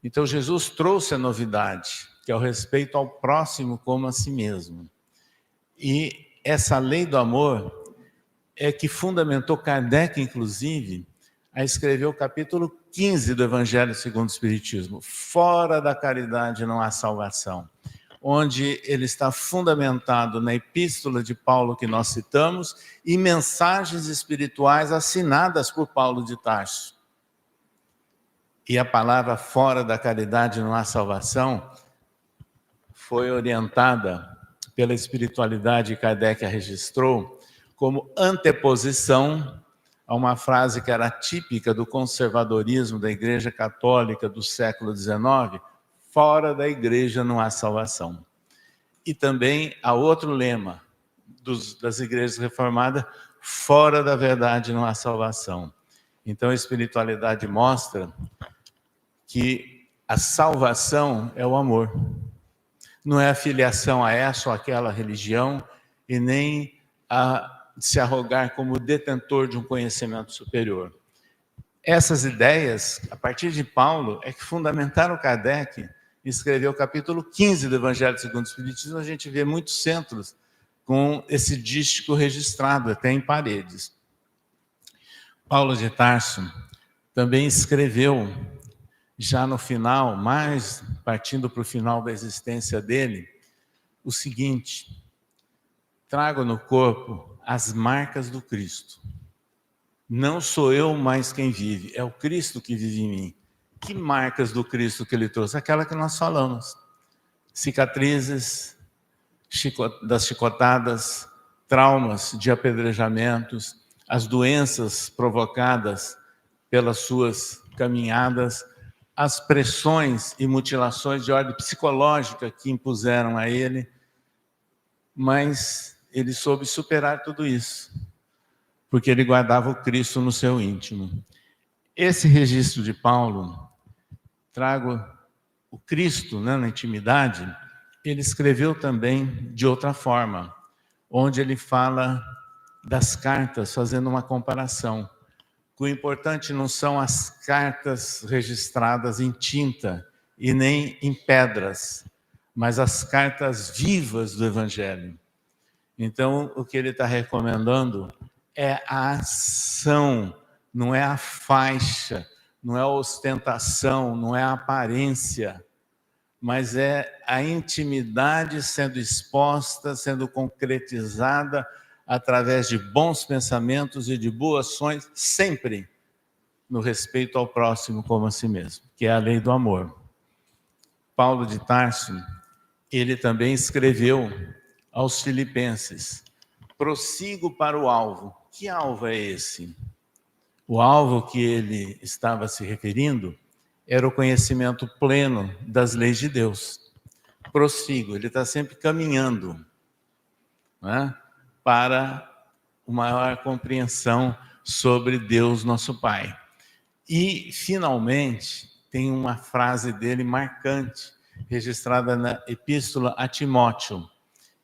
Então, Jesus trouxe a novidade, que é o respeito ao próximo como a si mesmo. E essa lei do amor é que fundamentou Kardec, inclusive, a escrever o capítulo 15 do Evangelho segundo o Espiritismo. Fora da caridade não há salvação. Onde ele está fundamentado na epístola de Paulo que nós citamos e mensagens espirituais assinadas por Paulo de Tarso. E a palavra fora da caridade não há salvação foi orientada pela espiritualidade que Kardec a registrou como anteposição a uma frase que era típica do conservadorismo da Igreja Católica do século XIX, fora da igreja não há salvação. E também há outro lema das igrejas reformadas, fora da verdade não há salvação. Então a espiritualidade mostra que a salvação é o amor. Não é a filiação a essa ou aquela religião e nem a se arrogar como detentor de um conhecimento superior. Essas ideias, a partir de Paulo, é que fundamentaram Kardec e escreveu o capítulo 15 do Evangelho segundo o Espiritismo. A gente vê muitos centros com esse dístico registrado, até em paredes. Paulo de Tarso também escreveu, já no final, mais partindo para o final da existência dele, o seguinte: trago no corpo as marcas do Cristo. Não sou eu mais quem vive, é o Cristo que vive em mim. Que marcas do Cristo que ele trouxe? Aquela que nós falamos. Cicatrizes das chicotadas, traumas de apedrejamentos, as doenças provocadas pelas suas caminhadas, as pressões e mutilações de ordem psicológica que impuseram a ele, mas ele soube superar tudo isso, porque ele guardava o Cristo no seu íntimo. Esse registro de Paulo, trago o Cristo, né, na intimidade, ele escreveu também de outra forma, onde ele fala das cartas, fazendo uma comparação. O importante não são as cartas registradas em tinta e nem em pedras, mas as cartas vivas do Evangelho. Então, o que ele está recomendando é a ação, não é a faixa, não é a ostentação, não é a aparência, mas é a intimidade sendo exposta, sendo concretizada através de bons pensamentos e de boas ações, sempre no respeito ao próximo como a si mesmo, que é a lei do amor. Paulo de Tarso, ele também escreveu aos Filipenses: prossigo para o alvo. Que alvo é esse? O alvo que ele estava se referindo era o conhecimento pleno das leis de Deus. Prossigo, ele está sempre caminhando, né, para uma maior compreensão sobre Deus, nosso Pai. E, finalmente, tem uma frase dele marcante, registrada na Epístola a Timóteo.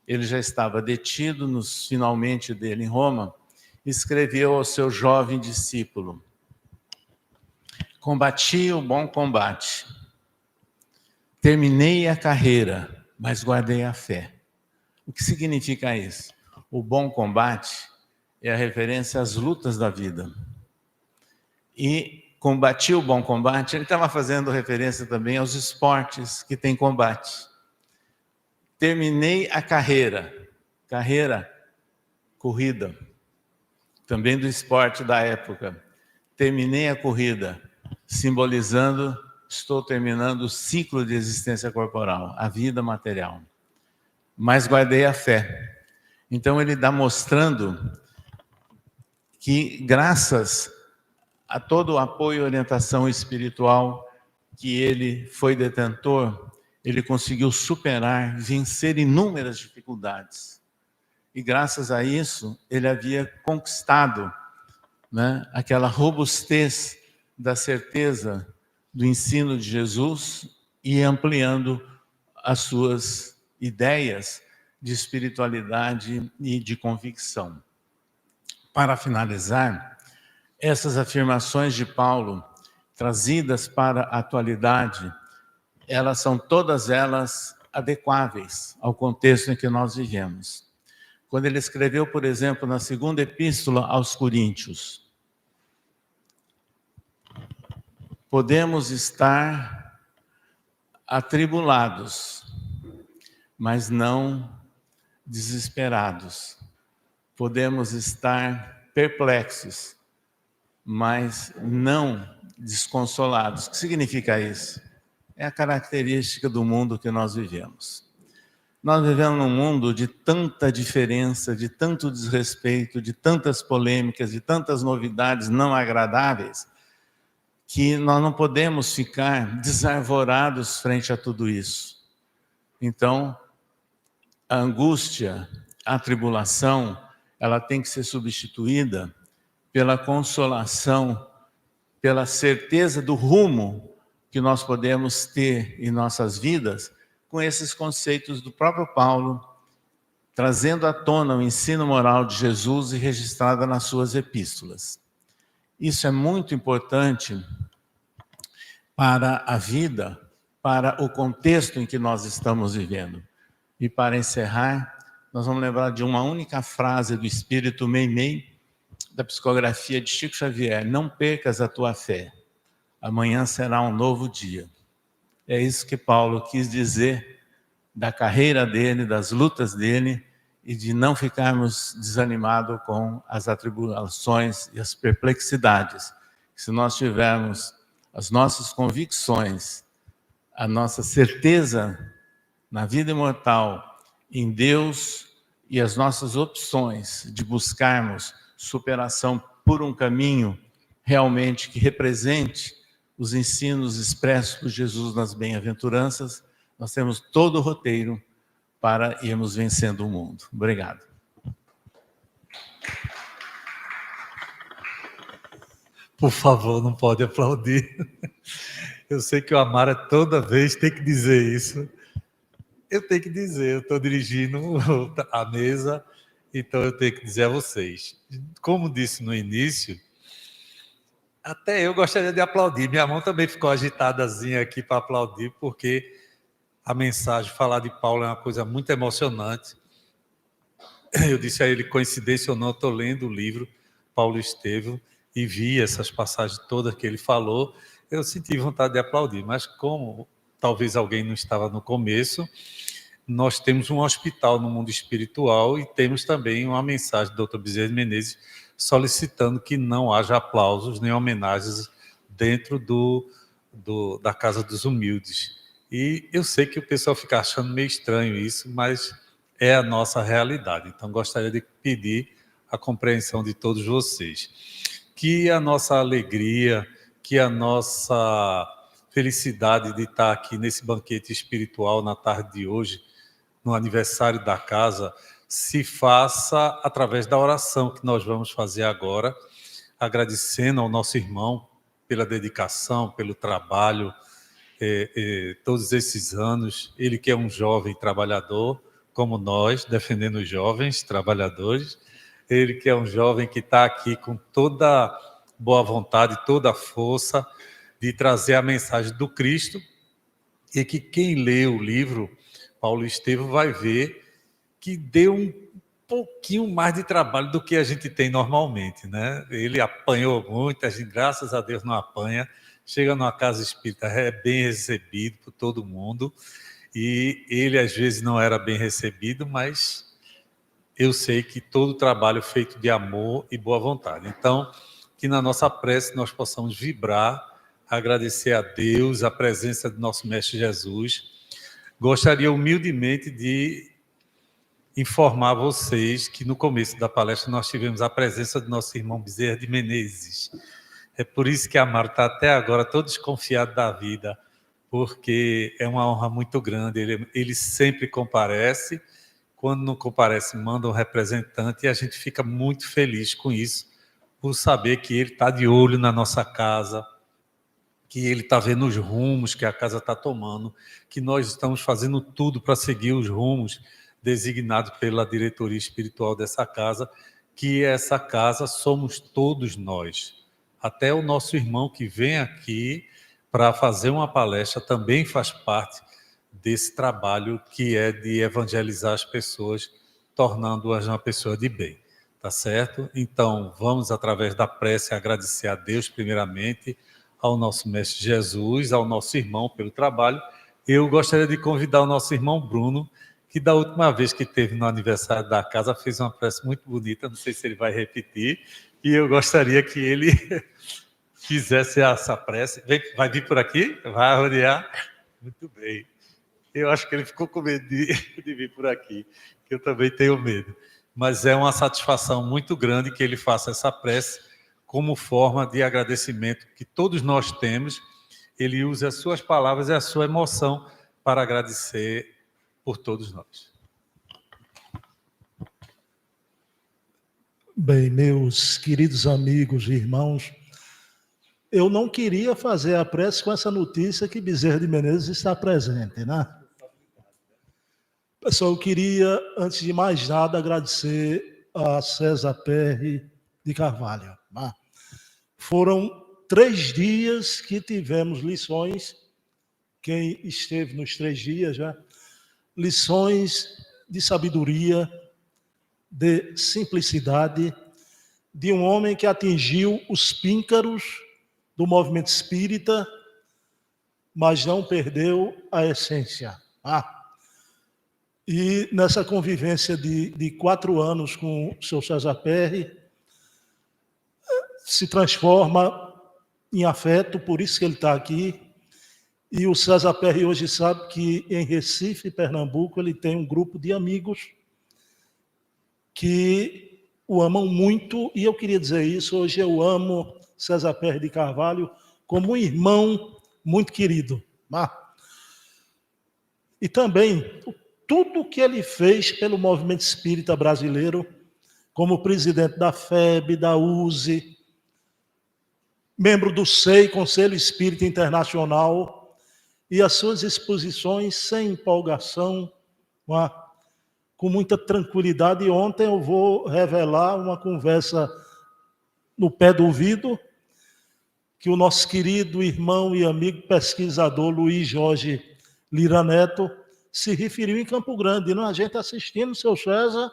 Ele já estava detido nos finalmente dele em Roma, escreveu ao seu jovem discípulo: combati o bom combate, terminei a carreira, mas guardei a fé. O que significa isso? O bom combate é a referência às lutas da vida. E combati o bom combate, ele estava fazendo referência também aos esportes que têm combate. Terminei a carreira, corrida, também do esporte da época. Terminei a corrida, simbolizando, estou terminando o ciclo de existência corporal, a vida material. Mas guardei a fé. Então ele está mostrando que, graças a todo o apoio e orientação espiritual que ele foi detentor, ele conseguiu superar, vencer inúmeras dificuldades. E graças a isso, ele havia conquistado, né, aquela robustez da certeza do ensino de Jesus e ampliando as suas ideias de espiritualidade e de convicção. Para finalizar, essas afirmações de Paulo, trazidas para a atualidade, elas são todas elas adequáveis ao contexto em que nós vivemos. Quando ele escreveu, por exemplo, na segunda epístola aos Coríntios: podemos estar atribulados, mas não desesperados. Podemos estar perplexos, mas não desconsolados. O que significa isso? É a característica do mundo que nós vivemos. Nós vivemos num mundo de tanta diferença, de tanto desrespeito, de tantas polêmicas, de tantas novidades não agradáveis, que nós não podemos ficar desarvorados frente a tudo isso. Então, a angústia, a tribulação, ela tem que ser substituída pela consolação, pela certeza do rumo que nós podemos ter em nossas vidas, com esses conceitos do próprio Paulo, trazendo à tona o ensino moral de Jesus e registrada nas suas epístolas. Isso é muito importante para a vida, para o contexto em que nós estamos vivendo. E para encerrar, nós vamos lembrar de uma única frase do Espírito Meimei, da psicografia de Chico Xavier: não percas a tua fé, amanhã será um novo dia. É isso que Paulo quis dizer da carreira dele, das lutas dele, e de não ficarmos desanimados com as atribulações e as perplexidades. Se nós tivermos as nossas convicções, a nossa certeza na vida imortal, em Deus, e as nossas opções de buscarmos superação por um caminho realmente que represente os ensinos expressos por Jesus nas bem-aventuranças, nós temos todo o roteiro para irmos vencendo o mundo. Obrigado. Por favor, não pode aplaudir. Eu sei que o Amara toda vez tem que dizer isso. Eu tenho que dizer, eu estou dirigindo a mesa, então eu tenho que dizer a vocês. Como disse no início, até eu gostaria de aplaudir. Minha mão também ficou agitadazinha aqui para aplaudir, porque a mensagem, falar de Paulo é uma coisa muito emocionante. Eu disse a ele, coincidência ou não, eu estou lendo o livro Paulo Estevam e vi essas passagens todas que ele falou, eu senti vontade de aplaudir, mas como talvez alguém não estava no começo, nós temos um hospital no mundo espiritual e temos também uma mensagem do Dr. Bezerra de Menezes solicitando que não haja aplausos nem homenagens dentro da Casa dos Humildes. E eu sei que o pessoal fica achando meio estranho isso, mas é a nossa realidade. Então, gostaria de pedir a compreensão de todos vocês. Que a nossa alegria, que a nossa felicidade de estar aqui nesse banquete espiritual na tarde de hoje, no aniversário da casa, se faça através da oração que nós vamos fazer agora, agradecendo ao nosso irmão pela dedicação, pelo trabalho, todos esses anos, ele que é um jovem trabalhador, como nós, defendendo os jovens trabalhadores, ele que é um jovem que está aqui com toda boa vontade, toda a força de trazer a mensagem do Cristo, e que quem lê o livro Paulo Estevam vai ver que deu um pouquinho mais de trabalho do que a gente tem normalmente, né? Ele apanhou muito, a gente, graças a Deus, não apanha, chega numa casa espírita, é bem recebido por todo mundo, e ele às vezes não era bem recebido, mas eu sei que todo o trabalho feito de amor e boa vontade. Então, que na nossa prece nós possamos vibrar, agradecer a Deus, a presença do nosso Mestre Jesus. Gostaria humildemente de informar vocês que no começo da palestra nós tivemos a presença do nosso irmão Bezerra de Menezes. É por isso que a Amaro está até agora todo desconfiado da vida, porque é uma honra muito grande. Ele sempre comparece, quando não comparece, manda um representante, e a gente fica muito feliz com isso, por saber que ele está de olho na nossa casa, que ele está vendo os rumos que a casa está tomando, que nós estamos fazendo tudo para seguir os rumos designados pela diretoria espiritual dessa casa, que essa casa somos todos nós. Até o nosso irmão que vem aqui para fazer uma palestra também faz parte desse trabalho que é de evangelizar as pessoas, tornando-as uma pessoa de bem. Tá certo? Então, vamos, através da prece, agradecer a Deus, primeiramente, ao nosso Mestre Jesus, ao nosso irmão pelo trabalho. Eu gostaria de convidar o nosso irmão Bruno, que da última vez que teve no aniversário da casa, fez uma prece muito bonita, não sei se ele vai repetir, e eu gostaria que ele fizesse essa prece. Vai vir por aqui? Vai rodear? Muito bem. Eu acho que ele ficou com medo de vir por aqui, que eu também tenho medo. Mas é uma satisfação muito grande que ele faça essa prece como forma de agradecimento que todos nós temos. Ele usa as suas palavras e a sua emoção para agradecer por todos nós. Bem, meus queridos amigos e irmãos, eu não queria fazer a prece com essa notícia que Bezerra de Menezes está presente, né? Pessoal, eu queria, antes de mais nada, agradecer a César Perry de Carvalho. Né? Foram 3 dias que tivemos lições, quem esteve nos 3 dias já, lições de sabedoria, de simplicidade, de um homem que atingiu os píncaros do movimento espírita, mas não perdeu a essência. E nessa convivência de 4 anos com o seu César Perry, se transforma em afeto, por isso que ele está aqui. E o César Perry hoje sabe que em Recife, Pernambuco, ele tem um grupo de amigos que o amam muito, e eu queria dizer isso, hoje eu amo César Perry de Carvalho como um irmão muito querido. E também tudo que ele fez pelo movimento espírita brasileiro, como presidente da FEB, da USE, membro do SEI, Conselho Espírita Internacional, e as suas exposições sem empolgação, com muita tranquilidade. E ontem eu vou revelar uma conversa no pé do ouvido, que o nosso querido irmão e amigo pesquisador Luiz Jorge Lira Neto se referiu em Campo Grande, a gente assistindo o seu César,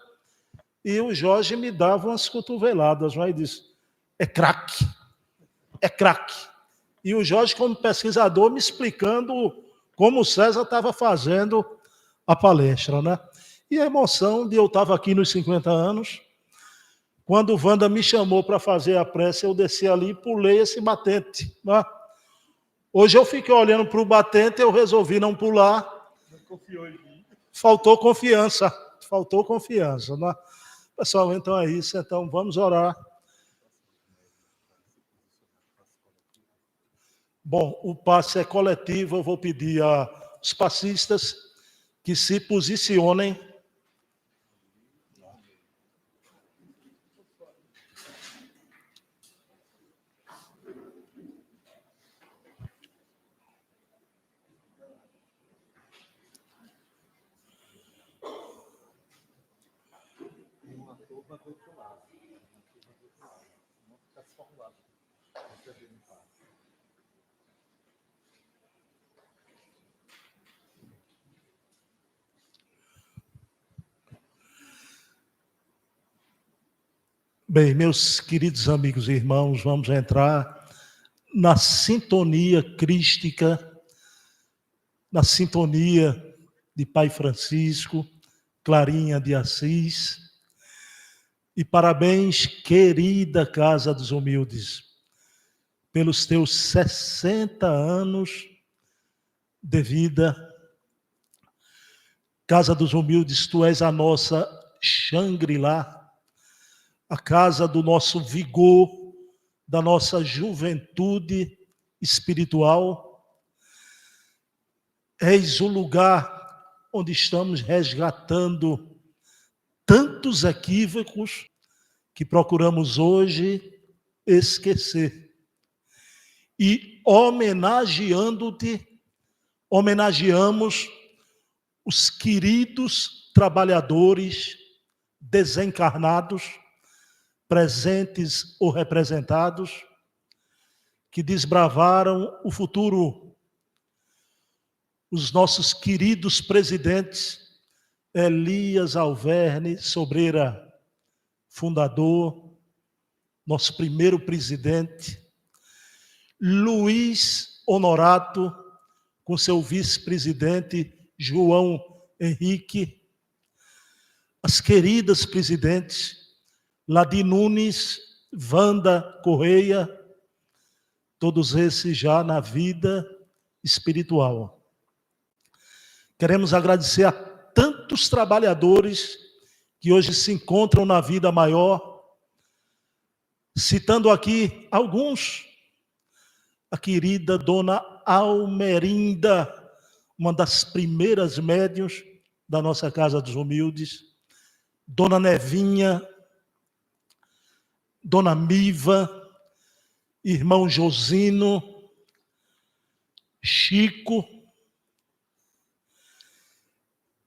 e o Jorge me dava umas cotoveladas, e disse, é craque. E o Jorge, como pesquisador, me explicando como o César estava fazendo a palestra, né? E a emoção de eu estava aqui nos 50 anos, quando o Wanda me chamou para fazer a prece, eu desci ali e pulei esse batente, né? Hoje eu fiquei olhando para o batente, eu resolvi não pular. Não confiou em mim. Faltou confiança, né? Pessoal, então é isso. Então vamos orar. Bom, o passe é coletivo, eu vou pedir aos passistas que se posicionem. Bem, meus queridos amigos e irmãos, vamos entrar na sintonia crística, na sintonia de Pai Francisco, Clarinha de Assis. E parabéns, querida Casa dos Humildes, pelos teus 60 anos de vida. Casa dos Humildes, tu és a nossa Shangri-La, a casa do nosso vigor, da nossa juventude espiritual. És o lugar onde estamos resgatando tantos equívocos que procuramos hoje esquecer. E homenageando-te, homenageamos os queridos trabalhadores desencarnados, presentes ou representados, que desbravaram o futuro. Os nossos queridos presidentes, Elias Alverne Sobreira, fundador, nosso primeiro presidente, Luiz Honorato, com seu vice-presidente João Henrique, as queridas presidentes Ladi Nunes, Wanda Correia, todos esses já na vida espiritual. Queremos agradecer a tantos trabalhadores que hoje se encontram na vida maior, citando aqui alguns, a querida Dona Almerinda, uma das primeiras médiuns da nossa Casa dos Humildes, Dona Nevinha, Dona Miva, irmão Josino, Chico,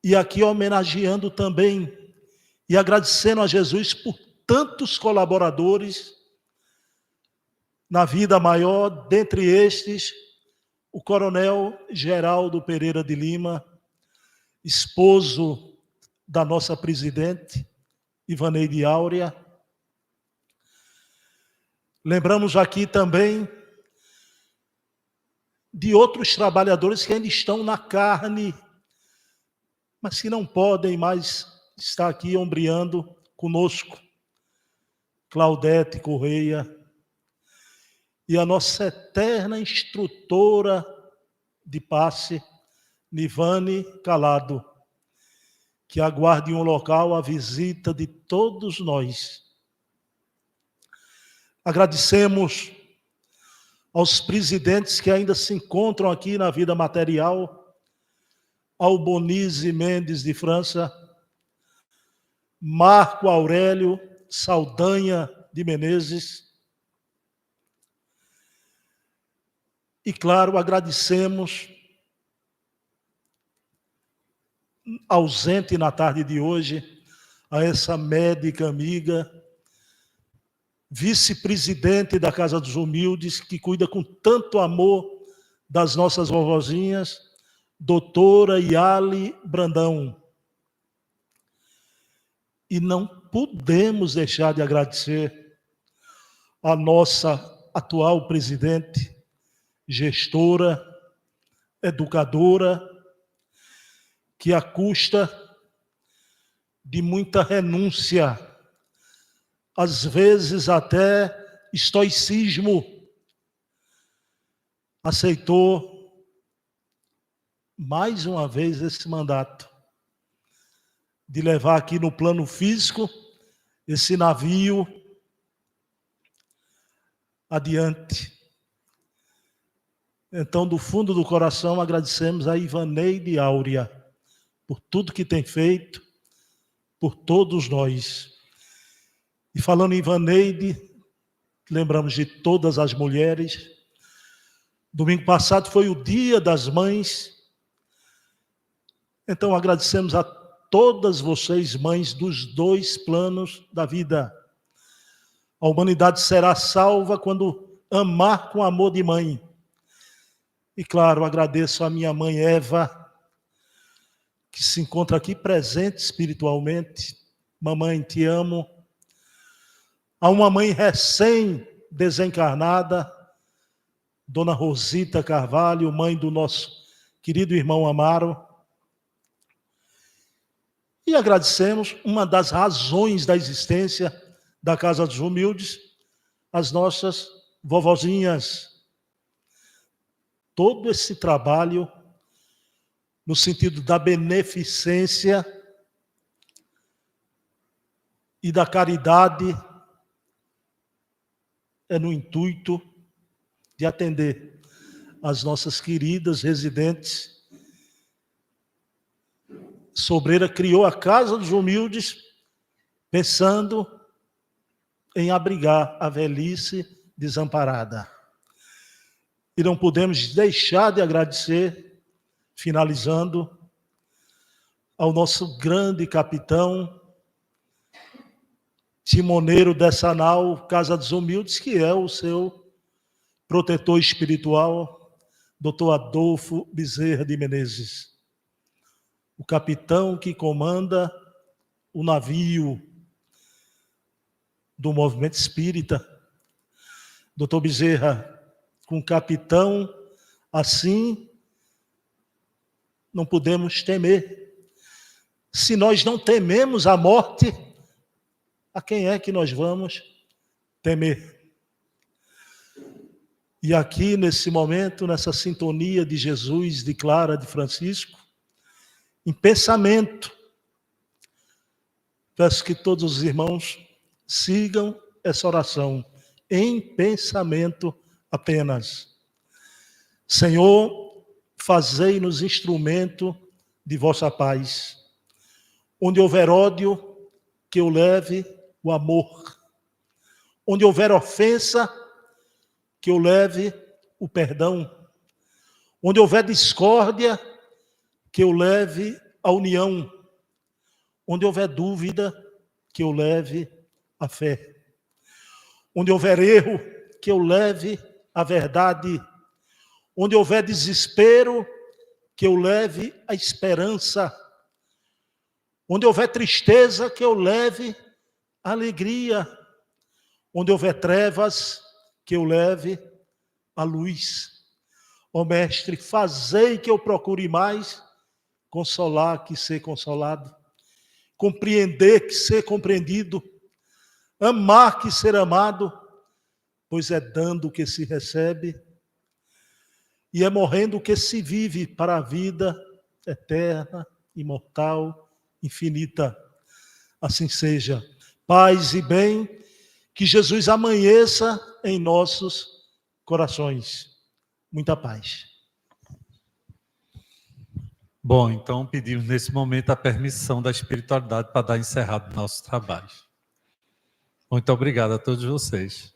e aqui homenageando também e agradecendo a Jesus por tantos colaboradores na vida maior, dentre estes, o coronel Geraldo Pereira de Lima, esposo da nossa presidente, Ivaneide Áurea. Lembramos aqui também de outros trabalhadores que ainda estão na carne, mas que não podem mais estar aqui ombreando conosco. Claudete Correia e a nossa eterna instrutora de passe, Nivane Calado, que aguarde em um local a visita de todos nós. Agradecemos aos presidentes que ainda se encontram aqui na vida material, ao Bonise Mendes de França, Marco Aurélio Saldanha de Menezes. E, claro, agradecemos, ausente na tarde de hoje, a essa médica amiga, vice-presidente da Casa dos Humildes, que cuida com tanto amor das nossas vovozinhas, doutora Yali Brandão. E não podemos deixar de agradecer a nossa atual presidente, gestora, educadora, que à custa de muita renúncia, às vezes até estoicismo, aceitou mais uma vez esse mandato de levar aqui no plano físico esse navio adiante. Então, do fundo do coração, agradecemos a Ivaneide Áurea por tudo que tem feito, por todos nós. E falando em Ivaneide, lembramos de todas as mulheres. Domingo passado foi o Dia das Mães. Então, agradecemos a todas vocês, mães dos dois planos da vida. A humanidade será salva quando amar com amor de mãe. E, claro, agradeço a minha mãe Eva, que se encontra aqui presente espiritualmente. Mamãe, te amo. A uma mãe recém-desencarnada, Dona Rosita Carvalho, mãe do nosso querido irmão Amaro. E agradecemos uma das razões da existência da Casa dos Humildes, as nossas vovozinhas. Todo esse trabalho, no sentido da beneficência e da caridade, é no intuito de atender as nossas queridas residentes. Sobreira criou a Casa dos Humildes pensando em abrigar a velhice desamparada. E não podemos deixar de agradecer, finalizando, ao nosso grande capitão, timoneiro dessa nau, Casa dos Humildes, que é o seu protetor espiritual, Dr. Adolfo Bezerra de Menezes. O capitão que comanda o navio do movimento espírita. Dr. Bezerra, com capitão assim, não podemos temer. Se nós não tememos a morte, a quem é que nós vamos temer? E aqui, nesse momento, nessa sintonia de Jesus, de Clara, de Francisco, em pensamento, peço que todos os irmãos sigam essa oração, em pensamento apenas. Senhor, fazei-nos instrumento de vossa paz. Onde houver ódio, que eu leve o amor. Onde houver ofensa, que eu leve o perdão. Onde houver discórdia, que eu leve a união. Onde houver dúvida, que eu leve a fé. Onde houver erro, que eu leve a verdade. Onde houver desespero, que eu leve a esperança. Onde houver tristeza, que eu leve a alegria. Onde houver trevas, que eu leve a luz. Ó Mestre, fazei que eu procure mais consolar que ser consolado, compreender que ser compreendido, amar que ser amado, pois é dando que se recebe e é morrendo que se vive para a vida eterna, imortal, infinita. Assim seja. Paz e bem, que Jesus amanheça em nossos corações. Muita paz. Bom, então pedimos nesse momento a permissão da espiritualidade para dar encerrado nosso trabalho. Muito obrigado a todos vocês.